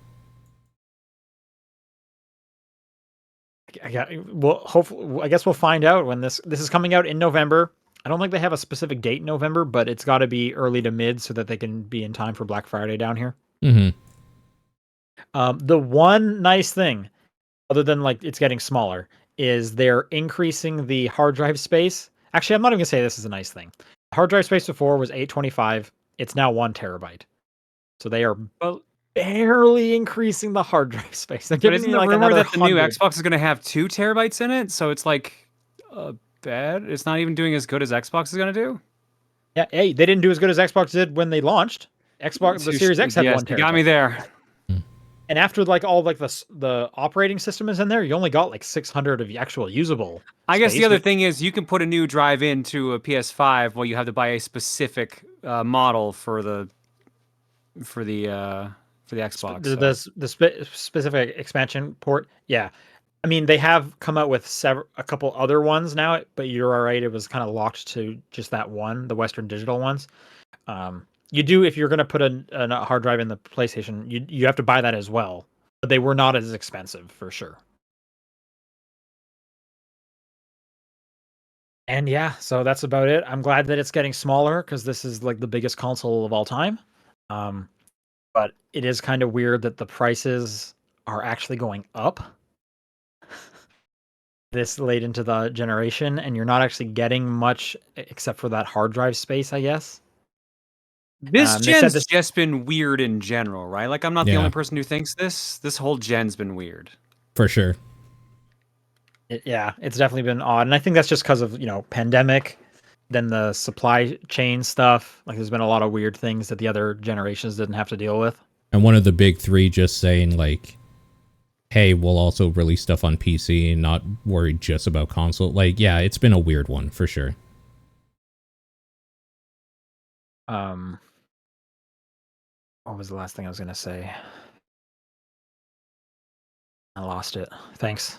Well, hopefully, I guess we'll find out when this is coming out in November. I don't think they have a specific date in November, but it's got to be early to mid so that they can be in time for Black Friday down here. Mm-hmm. The one nice thing, other than it's getting smaller, is they're increasing the hard drive space. Actually, I'm not even gonna say this is a nice thing. Hard drive space before was 825. It's now 1 terabyte. So they are barely increasing the hard drive space. They're giving isn't the rumor that the new Xbox is going to have 2 terabytes in it? So it's bad. It's not even doing as good as Xbox is going to do. Yeah, hey, they didn't do as good as Xbox did when they launched. The Series X had 1 terabyte. You got me there. And after all the operating system is in there, you only got 600 of actual usable. I guess the other thing is you can put a new drive into a PS5 while you have to buy a specific model for the Xbox. The specific expansion port. Yeah. I mean, they have come out with a couple other ones now, but you're all right. It was kind of locked to just that one, the Western Digital ones. You do, if you're going to put a hard drive in the PlayStation, you have to buy that as well. But they were not as expensive for sure. And yeah, so that's about it. I'm glad that it's getting smaller because this is the biggest console of all time. But it is kind of weird that the prices are actually going up. this late into the generation, and you're not actually getting much except for that hard drive space, I guess. This They said gen's this. just been weird in general, right? Like, I'm not the Yeah. only person who thinks this. This whole gen's been weird. For sure. Yeah, it's definitely been odd, and I think that's just because of pandemic, then the supply chain stuff. Like, there's been a lot of weird things that the other generations didn't have to deal with. And one of the big three just saying like, hey, we'll also release stuff on PC and not worried just about console. Like, yeah, it's been a weird one for sure. What was the last thing I was gonna say? I lost it. Thanks.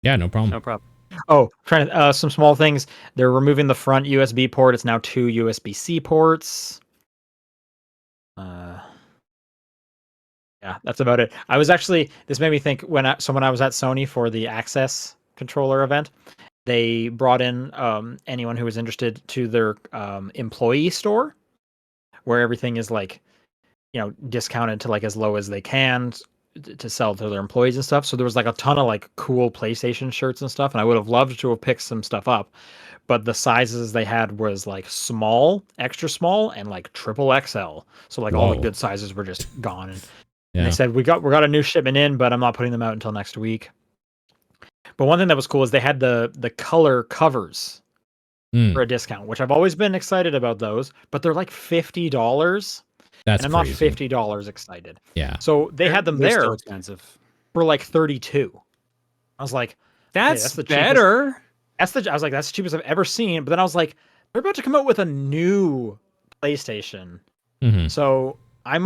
Yeah, no problem. No problem. Oh, trying to some small things. They're removing the front USB port. It's now 2 USB-C ports. Yeah, that's about it. I was actually, this made me think when I was at Sony for the Access controller event, they brought in anyone who was interested to their employee store, where everything is like, discounted to like as low as they can to sell to their employees and stuff. So there was like a ton of like cool PlayStation shirts and stuff, and I would have loved to have picked some stuff up, but the sizes they had was like small, extra small, and like triple XL. So like all the Whoa. good sizes were just gone. And Yeah. they said we got a new shipment in, but I'm not putting them out until next week. But one thing that was cool is they had the color covers for a discount, which I've always been excited about those, but they're like $50. That's and I'm crazy. not $50 excited. Yeah. So they had them They're there still expensive. for like 32. I was like, That's the better. cheapest. I was like, that's the cheapest I've ever seen. But then I was like, they're about to come out with a new PlayStation. Mm-hmm. So I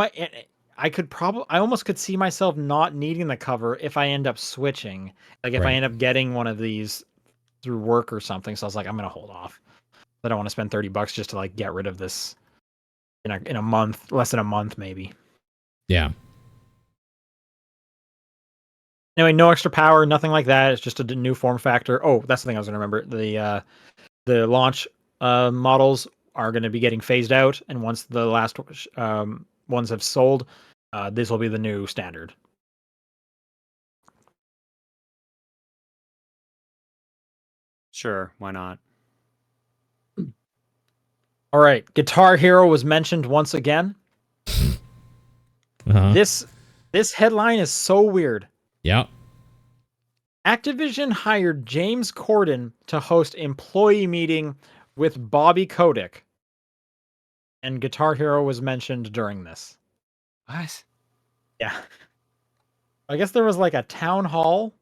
almost could see myself not needing the cover if I end up switching. Like if I end up getting one of these through work or something. So I was like, I'm gonna hold off. I don't want to spend $30 just to like get rid of this in a month, less than a month maybe. Yeah. Anyway, no extra power, nothing like that. It's just a new form factor. Oh, that's the thing I was gonna remember. The launch models are going to be getting phased out, and once the last ones have sold, this will be the new standard. Sure, why not? All right, Guitar Hero was mentioned once again. Uh-huh. This headline is so weird. Yeah. Activision hired James Corden to host employee meeting with Bobby Kotick, and Guitar Hero was mentioned during this. What? Yeah. I guess there was like a town hall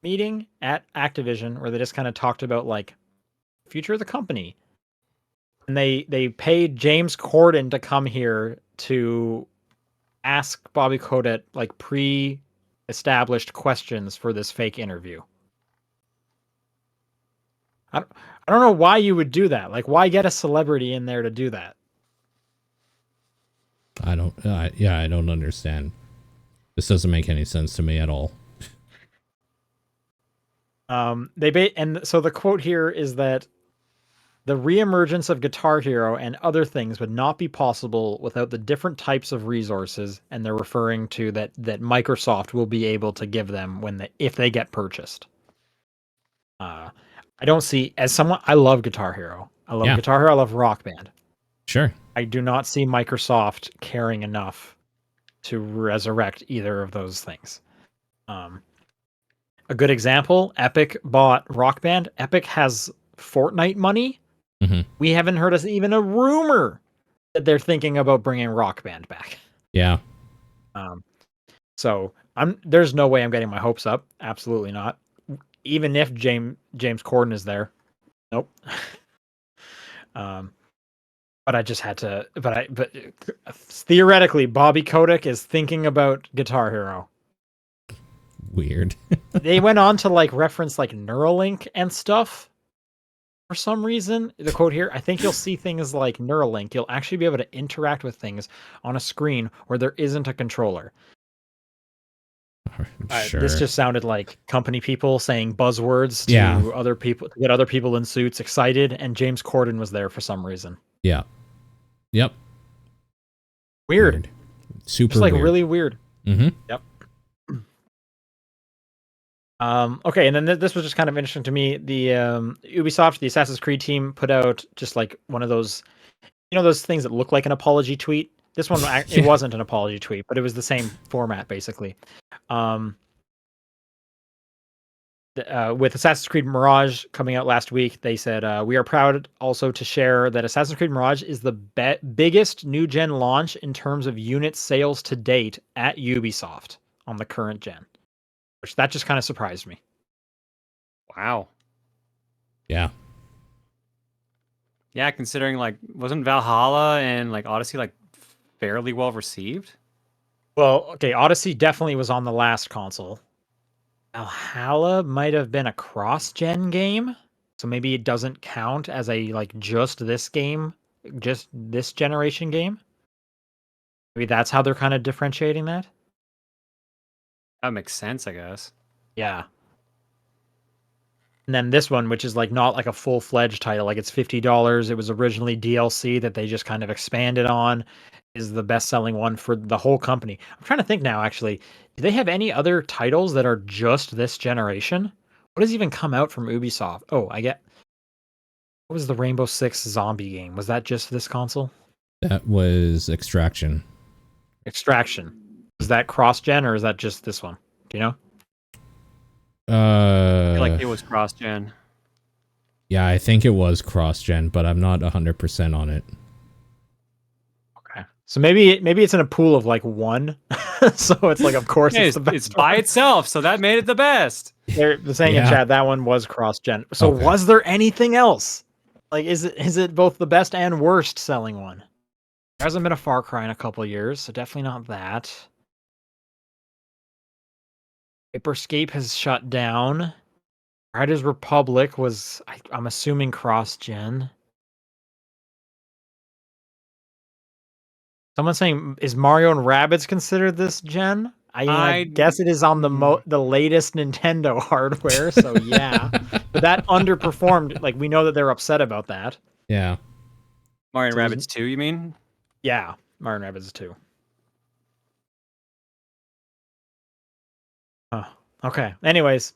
meeting at Activision where they just kind of talked about like future of the company. And they paid James Corden to come here to ask Bobby Kotick like pre-established questions for this fake interview. I don't know why you would do that. Like, why get a celebrity in there to do that? I don't understand. This doesn't make any sense to me at all. And so the quote here is that the reemergence of Guitar Hero and other things would not be possible without the different types of resources, and they're referring to that Microsoft will be able to give them if they get purchased. I don't see, as someone, I love Guitar Hero. I love Guitar Hero. I love Rock Band. Sure. I do not see Microsoft caring enough to resurrect either of those things. A good example, Epic bought Rock Band. Epic has Fortnite money. Mm-hmm. We haven't heard even a rumor that they're thinking about bringing Rock Band back. Yeah. So there's no way I'm getting my hopes up. Absolutely not. Even if James Corden is there. Nope. But I just had to. But theoretically, Bobby Kotick is thinking about Guitar Hero. Weird. They went on to like reference like Neuralink and stuff for some reason. The quote here: I think you'll see things like Neuralink. You'll actually be able to interact with things on a screen where there isn't a controller. Sure. This just sounded like company people saying buzzwords to other people to get other people in suits excited, and James Corden was there for some reason. Yeah. Yep. Super just like weird. really weird. Mm-hmm. Yep. Okay, and then this was just kind of interesting to me. The Ubisoft, the Assassin's Creed team, put out just like one of those, those things that look like an apology tweet. This one, it wasn't an apology tweet, but it was the same format basically. With Assassin's Creed Mirage coming out last week, they said, we are proud also to share that Assassin's Creed Mirage is the biggest new gen launch in terms of unit sales to date at Ubisoft on the current gen, which that just kind of surprised me. Wow. Yeah. Yeah, considering like wasn't Valhalla and like Odyssey like fairly well received? Well, okay, Odyssey definitely was on the last console. Valhalla might have been a cross-gen game, so maybe it doesn't count as a like just this generation game. Maybe that's how they're kind of differentiating that. That makes sense, I guess. Yeah. And then this one, which is like not like a full-fledged title, like it's $50. It was originally DLC that they just kind of expanded on, is the best-selling one for the whole company. I'm trying to think now, actually. Do they have any other titles that are just this generation? What has even come out from Ubisoft? Oh, what was the Rainbow Six zombie game? Was that just this console? That was Extraction. Extraction. Is that cross-gen or is that just this one? Do you know? I feel like it was cross-gen. Yeah, I think it was cross-gen, but I'm not 100% on it. Okay. So maybe it's in a pool of like one. So it's like, of course, Yeah, it's the best. It's by itself, so that made it the best. They're saying in chat that one was cross-gen. So was there anything else? Like, is it both the best and worst selling one? There hasn't been a Far Cry in a couple of years, so definitely not that. Hyperscape has shut down. Riders Republic was, I'm assuming, cross-gen. Someone's saying, is Mario and Rabbids considered this gen? I guess it is on the latest Nintendo hardware, so yeah. But that underperformed. Like, we know that they're upset about that. Yeah. Mario and Rabbids 2, you mean? Yeah, Mario and Rabbids 2. Oh, okay. Anyways,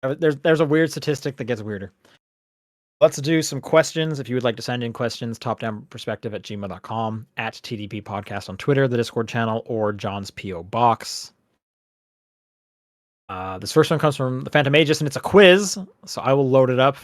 there's a weird statistic that gets weirder. Let's do some questions. If you would like to send in questions, topdownperspective@gmail.com, at TDP Podcast on Twitter, the Discord channel, or John's P.O. Box. This first one comes from the Phantom Aegis, and it's a quiz, so I will load it up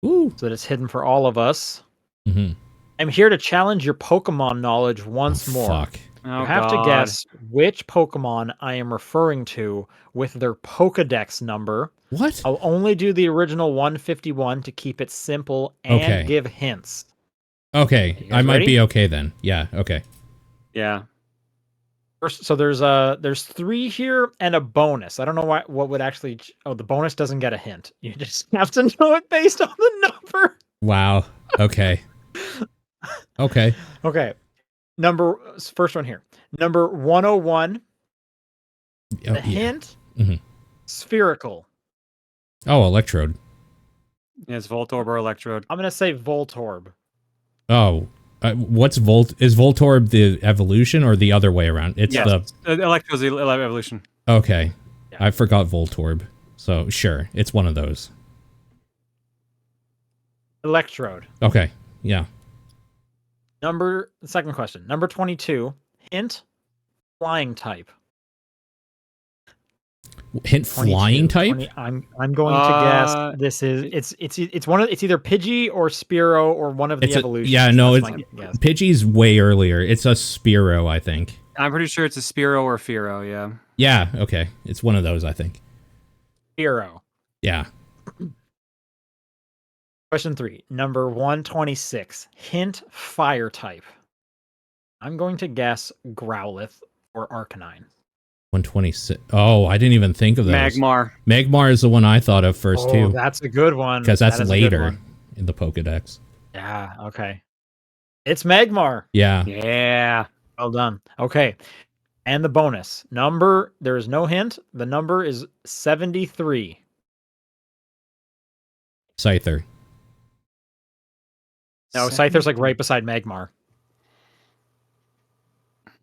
so that it's hidden for all of us. Mm-hmm. I'm here to challenge your Pokemon knowledge once more. Fuck. Oh, You have to guess which Pokemon I am referring to with their Pokedex number. What? I'll only do the original 151 to keep it simple and give hints. Okay, I might ready? be okay then. Yeah, okay. Yeah. First, so there's 3 here and a bonus. I don't know what would actually. Oh, the bonus doesn't get a hint. You just have to know it based on the number. Wow. Okay. Okay. Okay. First one here. Number 101. The hint. Mm-hmm. Spherical. Oh, Electrode. Yeah, it's Voltorb or Electrode. I'm gonna say Voltorb. Oh, what's Is Voltorb the evolution or the other way around? It's Electrode's the evolution. Okay. Yeah. I forgot Voltorb. So sure, it's one of those. Electrode. Okay. Yeah. Second question. Number 22. Hint. Flying type. Hint flying type? I'm going to guess this is it's either Pidgey or Spearow or one of the evolutions. Yeah, no, Pidgey's way earlier. It's a Spearow, I think. I'm pretty sure it's a Spearow or Fearow, yeah. Yeah, okay. It's one of those, I think. Spearow. Yeah. Question 3. Number 126. Hint fire type. I'm going to guess Growlithe or Arcanine. 126. Oh, I didn't even think of those. Magmar. Magmar is the one I thought of first, too. That's a good one. Because that's later in the Pokedex. Yeah, okay. It's Magmar. Yeah. Yeah. Well done. Okay. And the bonus. There is no hint. The number is 73. Scyther. No, Scyther's like right beside Magmar.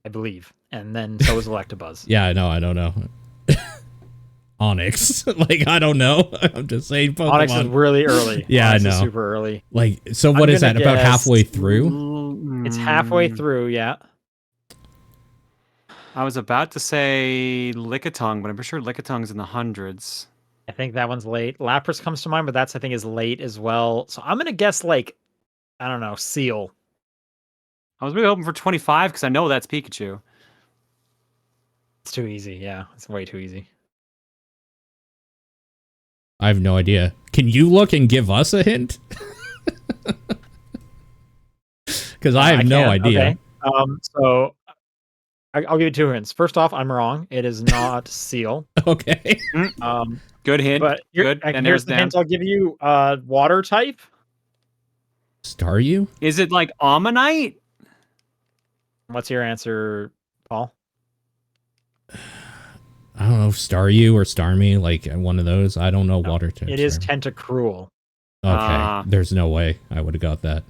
I believe. And then so is Electabuzz. Yeah, I know. I don't know. Onyx. Like, I don't know. I'm just saying Pokemon. Onyx is really early. Yeah, Onyx I is know. super early. Like, so what is that? About halfway through? It's halfway through, yeah. I was about to say Lickitung, but I'm pretty sure Lickitung's in the hundreds. I think that one's late. Lapras comes to mind, but that's I think is late as well. So I'm gonna guess like, I don't know, Seal. I was really hoping for 25 because I know that's Pikachu. It's too easy. Yeah, it's way too easy. I have no idea. Can you look and give us a hint? Because I have no idea. Okay. So I'll give you 2 hints. First off, I'm wrong. It is not Seal. Okay. Good hint. But Good. And here's the hint I'll give you. Water type. Staryu? Is it like Ammonite? What's your answer, Paul? I don't know, Staryu or Starmie, like one of those. I don't know water types. It is Tentacruel. Okay, there's no way I would have got that.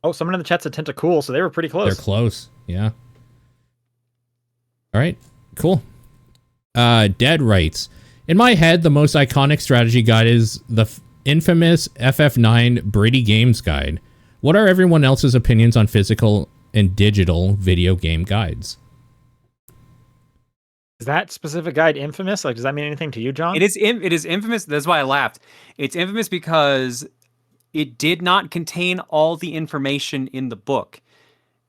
Oh, someone in the chat said Tentacool, so they were pretty close. They're close, yeah. All right, cool. Dead writes, in my head, the most iconic strategy guide is the infamous FF9 Brady Games Guide. What are everyone else's opinions on physical and digital video game guides? Is that specific guide infamous? Like, does that mean anything to you, John? It is infamous. That's why I laughed. It's infamous because it did not contain all the information in the book,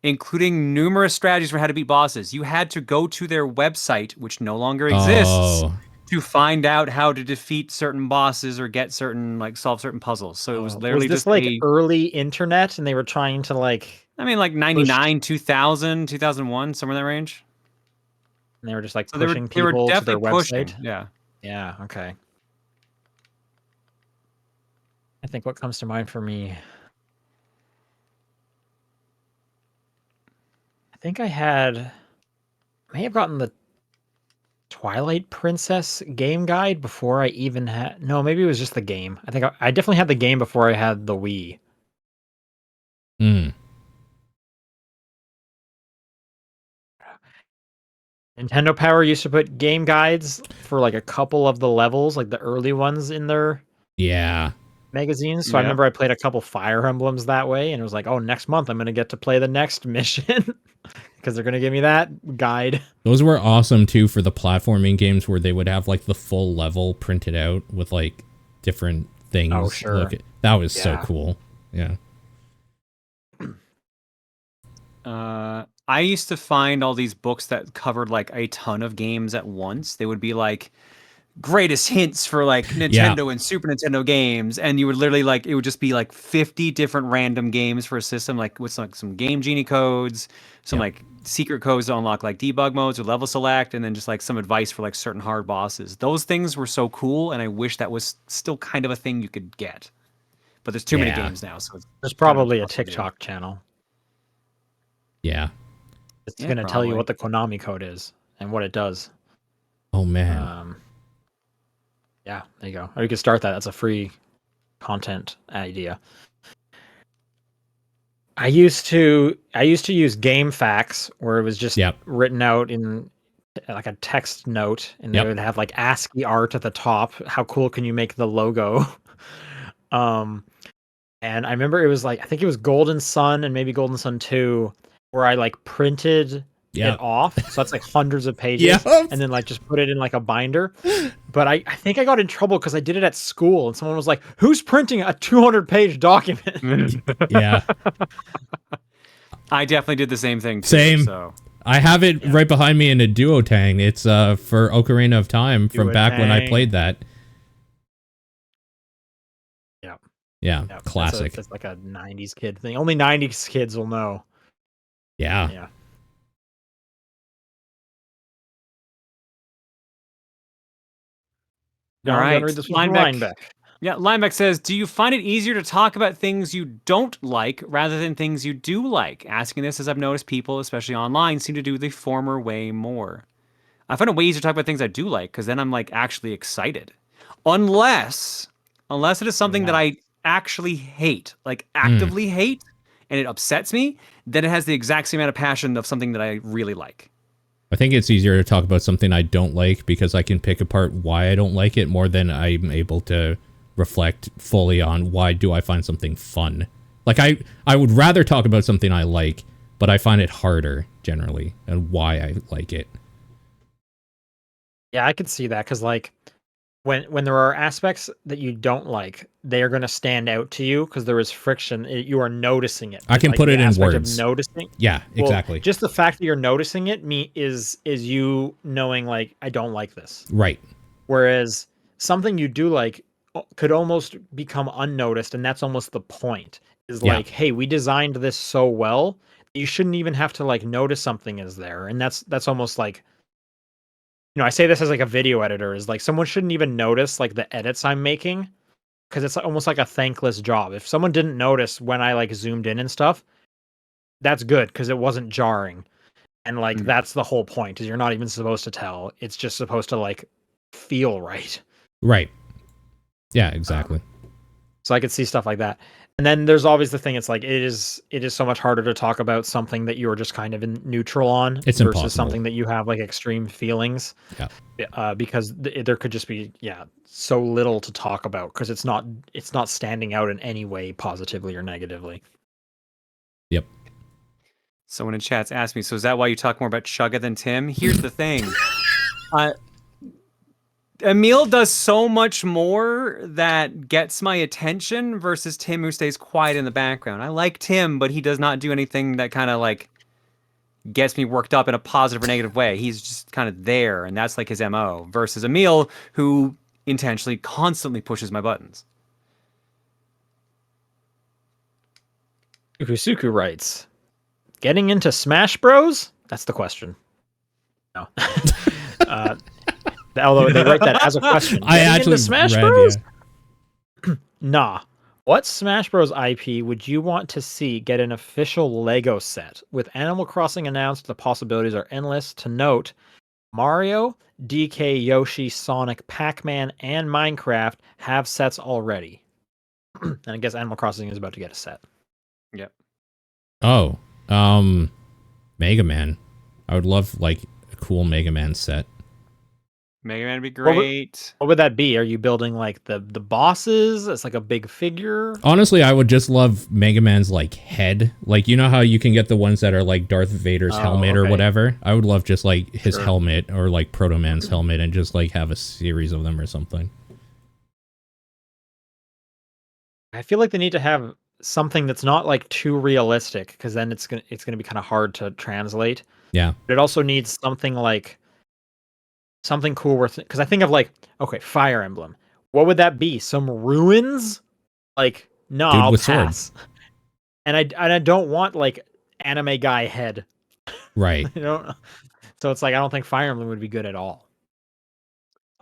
including numerous strategies for how to beat bosses. You had to go to their website, which no longer exists, to find out how to defeat certain bosses or get certain, like, solve certain puzzles. So it was literally this just like early internet, and they were trying to like. I mean, like 99, 2000, 2001, somewhere in that range. And they were just like So pushing they were people to their definitely pushing. website. Yeah. Yeah. Okay. I think what comes to mind for me. I think I may have gotten the Twilight Princess game guide before I even had. No, maybe it was just the game. I think I definitely had the game before I had the Wii. Hmm. Nintendo Power used to put game guides for like a couple of the levels, like the early ones in their magazines. So I remember I played a couple Fire Emblems that way, and it was like, oh, next month I'm going to get to play the next mission because they're going to give me that guide. Those were awesome too for the platforming games where they would have like the full level printed out with like different things. Oh, sure. That was so cool. Yeah. I used to find all these books that covered like a ton of games at once. They would be like greatest hints for like Nintendo and Super Nintendo games, and you would literally like it would just be like 50 different random games for a system, like with like some Game Genie codes, some like secret codes to unlock like debug modes or level select, and then just like some advice for like certain hard bosses. Those things were so cool, and I wish that was still kind of a thing you could get. But there's too many games now, so there's probably a TikTok channel. Yeah. It's going to tell you what the Konami code is and what it does. Oh, man. Yeah, there you go. Or you could start that. That's a free content idea. I used to use Game Facts, where it was just written out in like a text note, and they would have like ASCII art at the top. How cool can you make the logo? And I remember it was like, I think it was Golden Sun and maybe Golden Sun 2, where I like printed it off. So that's like hundreds of pages. And then like just put it in like a binder. But I think I got in trouble because I did it at school, and someone was like, who's printing a 200-page document? Yeah. I definitely did the same thing too. Same. So. I have it right behind me in a Duotang. It's for Ocarina of Time from back when I played that. Yeah, classic. That's like a 90s kid thing. Only 90s kids will know. Yeah. All right. Lineback. Yeah, Lineback says, do you find it easier to talk about things you don't like rather than things you do like? Asking this as I've noticed people, especially online, seem to do the former way more. I find it way easier to talk about things I do like, because then I'm like actually excited. Unless it is something that I actually hate, like actively hate, and it upsets me, then it has the exact same amount of passion of something that I really like. I think it's easier to talk about something I don't like because I can pick apart why I don't like it more than I'm able to reflect fully on why do I find something fun. Like, I would rather talk about something I like, but I find it harder, generally, and why I like it. Yeah, I could see that, because, like, when there are aspects that you don't like, they are going to stand out to you because there is friction. You are noticing it. I can Like, put the it in aspect of words. noticing. Yeah, Well, exactly. just the fact that you're noticing it is you knowing, like, I don't like this. Right. Whereas something you do like could almost become unnoticed, and that's almost the point. Is Yeah. like, hey, we designed this so well, you shouldn't even have to like notice something is there. And that's almost like, I say this as like a video editor, is like someone shouldn't even notice like the edits I'm making, because it's almost like a thankless job. If someone didn't notice when I like zoomed in and stuff, that's good because it wasn't jarring. And like that's the whole point, is you're not even supposed to tell. It's just supposed to like feel right. Right. Yeah, exactly. So I could see stuff like that. And then there's always the thing, it's like it is so much harder to talk about something that you're just kind of in neutral on It's versus impossible. something that you have like extreme feelings. Yeah. Because there could just be so little to talk about because it's not standing out in any way positively or negatively. Yep. Someone in chat's asked me, so is that why you talk more about Chugga than Tim? Here's the thing. Emil does so much more that gets my attention versus Tim, who stays quiet in the background. I like Tim, but he does not do anything that kind of like gets me worked up in a positive or negative way. He's just kind of there, and that's like his MO. Versus Emil, who intentionally constantly pushes my buttons. Ukusuku writes, getting into Smash Bros? That's the question. No. Although they write that as a question. I actually into Smash read, Bros? Yeah. Nah. What Smash Bros. IP would you want to see get an official Lego set? With Animal Crossing announced, the possibilities are endless. To note, Mario, DK, Yoshi, Sonic, Pac-Man, and Minecraft have sets already. And I guess Animal Crossing is about to get a set. Yep. Oh, Mega Man. I would love like a cool Mega Man set. Mega Man would be great. What would that be? Are you building like the bosses? It's like a big figure. Honestly, I would just love Mega Man's like head. Like, you know how you can get the ones that are like Darth Vader's helmet or whatever? I would love just like his helmet or like Proto Man's helmet and just like have a series of them or something. I feel like they need to have something that's not like too realistic, because then it's gonna be kind of hard to translate. Yeah. But it also needs something like something cool because I think of like, okay, Fire Emblem. What would that be? Some ruins? Like, no, Dude I'll with pass. And I don't want like anime guy head. Right. So it's like I don't think Fire Emblem would be good at all.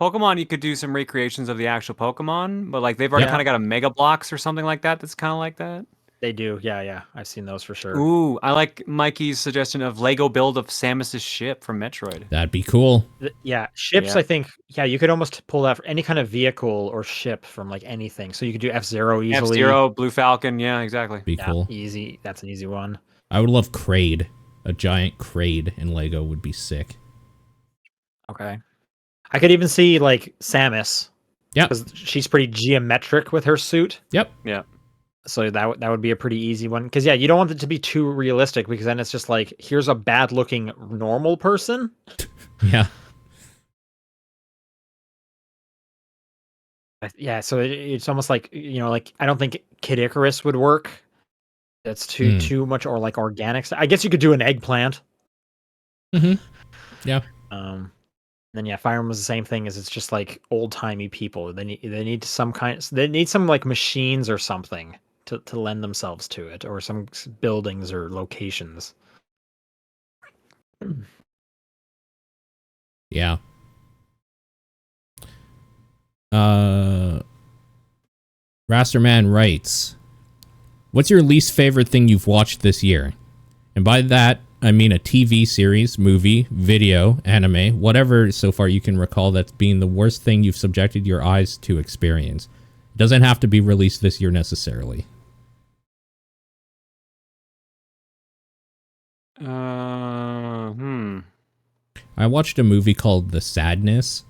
Pokemon, you could do some recreations of the actual Pokemon, but like they've already kind of got a Mega Bloks or something like that that's kind of like that. They do, yeah. I've seen those for sure. Ooh, I like Mikey's suggestion of Lego build of Samus's ship from Metroid. That'd be cool. Yeah, ships. I think you could almost pull that for any kind of vehicle or ship from like anything. So you could do F-Zero easily. F-Zero, Blue Falcon, yeah, exactly. Be cool. Easy. That's an easy one. I would love Kraid. A giant Kraid in Lego would be sick. Okay. I could even see like Samus. Yeah. Because she's pretty geometric with her suit. Yep. Yeah. So that would be a pretty easy one. Because you don't want it to be too realistic, because then it's just like, here's a bad looking normal person. Yeah. Yeah, so it's almost like, like I don't think Kid Icarus would work. That's too much, or like organic. I guess you could do an eggplant. Mm-hmm. Yeah. Then Fire Emblem was the same thing. It's just like old timey people. They need some like machines or something to lend themselves to it, or some buildings or locations. Yeah. Rasterman writes, what's your least favorite thing you've watched this year? And by that, I mean a TV series, movie, video, anime, whatever so far you can recall that's being the worst thing you've subjected your eyes to experience. It doesn't have to be released this year necessarily. I watched a movie called The Sadness,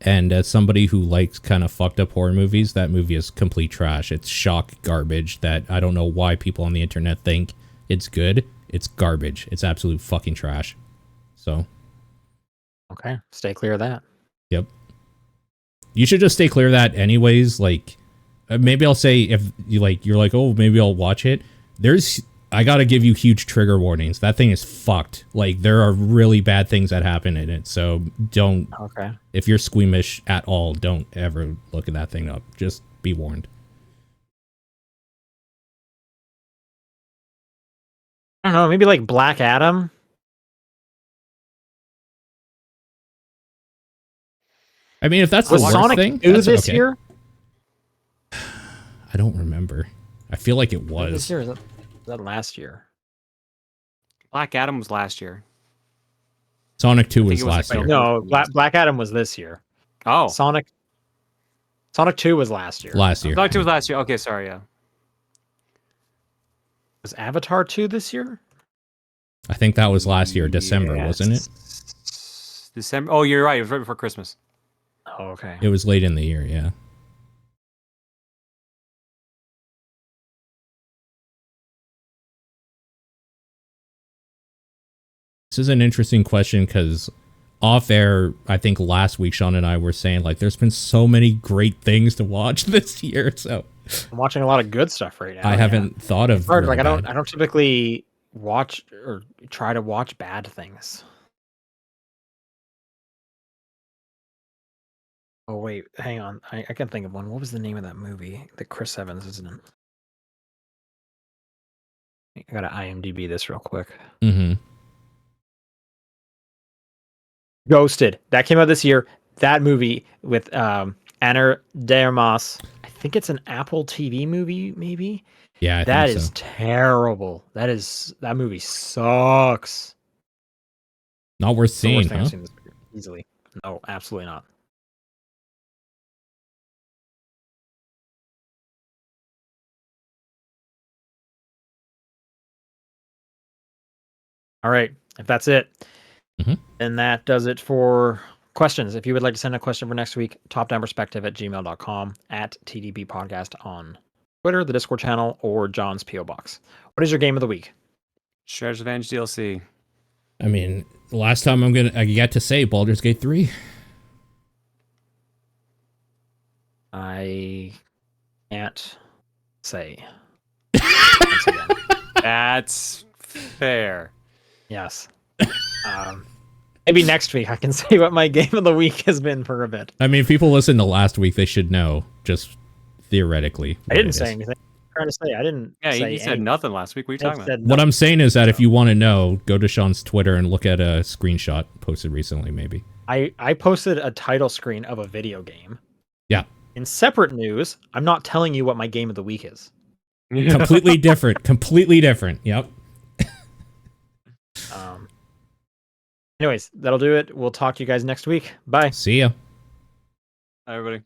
and as somebody who likes kind of fucked up horror movies, that movie is complete trash. It's shock garbage that I don't know why people on the internet think it's good. It's garbage. It's absolute fucking trash. So. Okay, stay clear of that. Yep. You should just stay clear of that anyways. Like, maybe I'll say if you like, you're like, oh, maybe I'll watch it. I gotta give you huge trigger warnings. That thing is fucked. Like, there are really bad things that happen in it. So don't. Okay. If you're squeamish at all, don't ever look at that thing up. Just be warned. I don't know. Maybe like Black Adam. I mean, if that's the Was worst Sonic thing, 2 that's this okay. year? I don't remember. I feel like it was. This year? Is that last year? Black Adam was last year. Sonic 2 was it was last like- year. No, Black Adam was this year. Oh, Sonic 2 was last year. Last year. Sonic 2 was last year. Okay, sorry, yeah. Was Avatar 2 this year? I think that was last year, December, wasn't it? December. Oh, you're right. It was right before Christmas. Oh, okay. It was late in the year, yeah. This is an interesting question because off air, I think last week Sean and I were saying like there's been so many great things to watch this year. So I'm watching a lot of good stuff right now. I haven't thought of hard. really Like I bad. don't typically watch or try to watch bad things. Oh wait, hang on. I can think of one. What was the name of that movie that Chris Evans is in? I gotta IMDb this real quick. Mm-hmm. Ghosted. That came out this year. That movie with Ana de Armas. I think it's an Apple TV movie, maybe. Yeah, I That think is so. terrible. That movie sucks. Not worth It's the worst seeing, thing huh? I've seen this year, easily. No, absolutely not. All right. If that's it, then that does it for questions. If you would like to send a question for next week, topdownperspective@gmail.com, at TDB Podcast on Twitter, the Discord channel, or John's P.O. Box. What is your game of the week? Shredder's Revenge DLC. I mean, the last time I get to say Baldur's Gate 3. I can't say. That's fair. Yes. Maybe next week I can say what my game of the week has been for a bit. I mean, if people listen to last week, they should know, just theoretically. I didn't say anything. I'm trying to say I didn't. Yeah, say you said anything. nothing last week. What are you I talking said about? What nothing. I'm saying is that if you want to know, go to Sean's Twitter and look at a screenshot posted recently, maybe. I posted a title screen of a video game. Yeah. In separate news, I'm not telling you what my game of the week is. Completely different. Completely different. Yep. Anyways, that'll do it. We'll talk to you guys next week. Bye. See ya. Hi, everybody.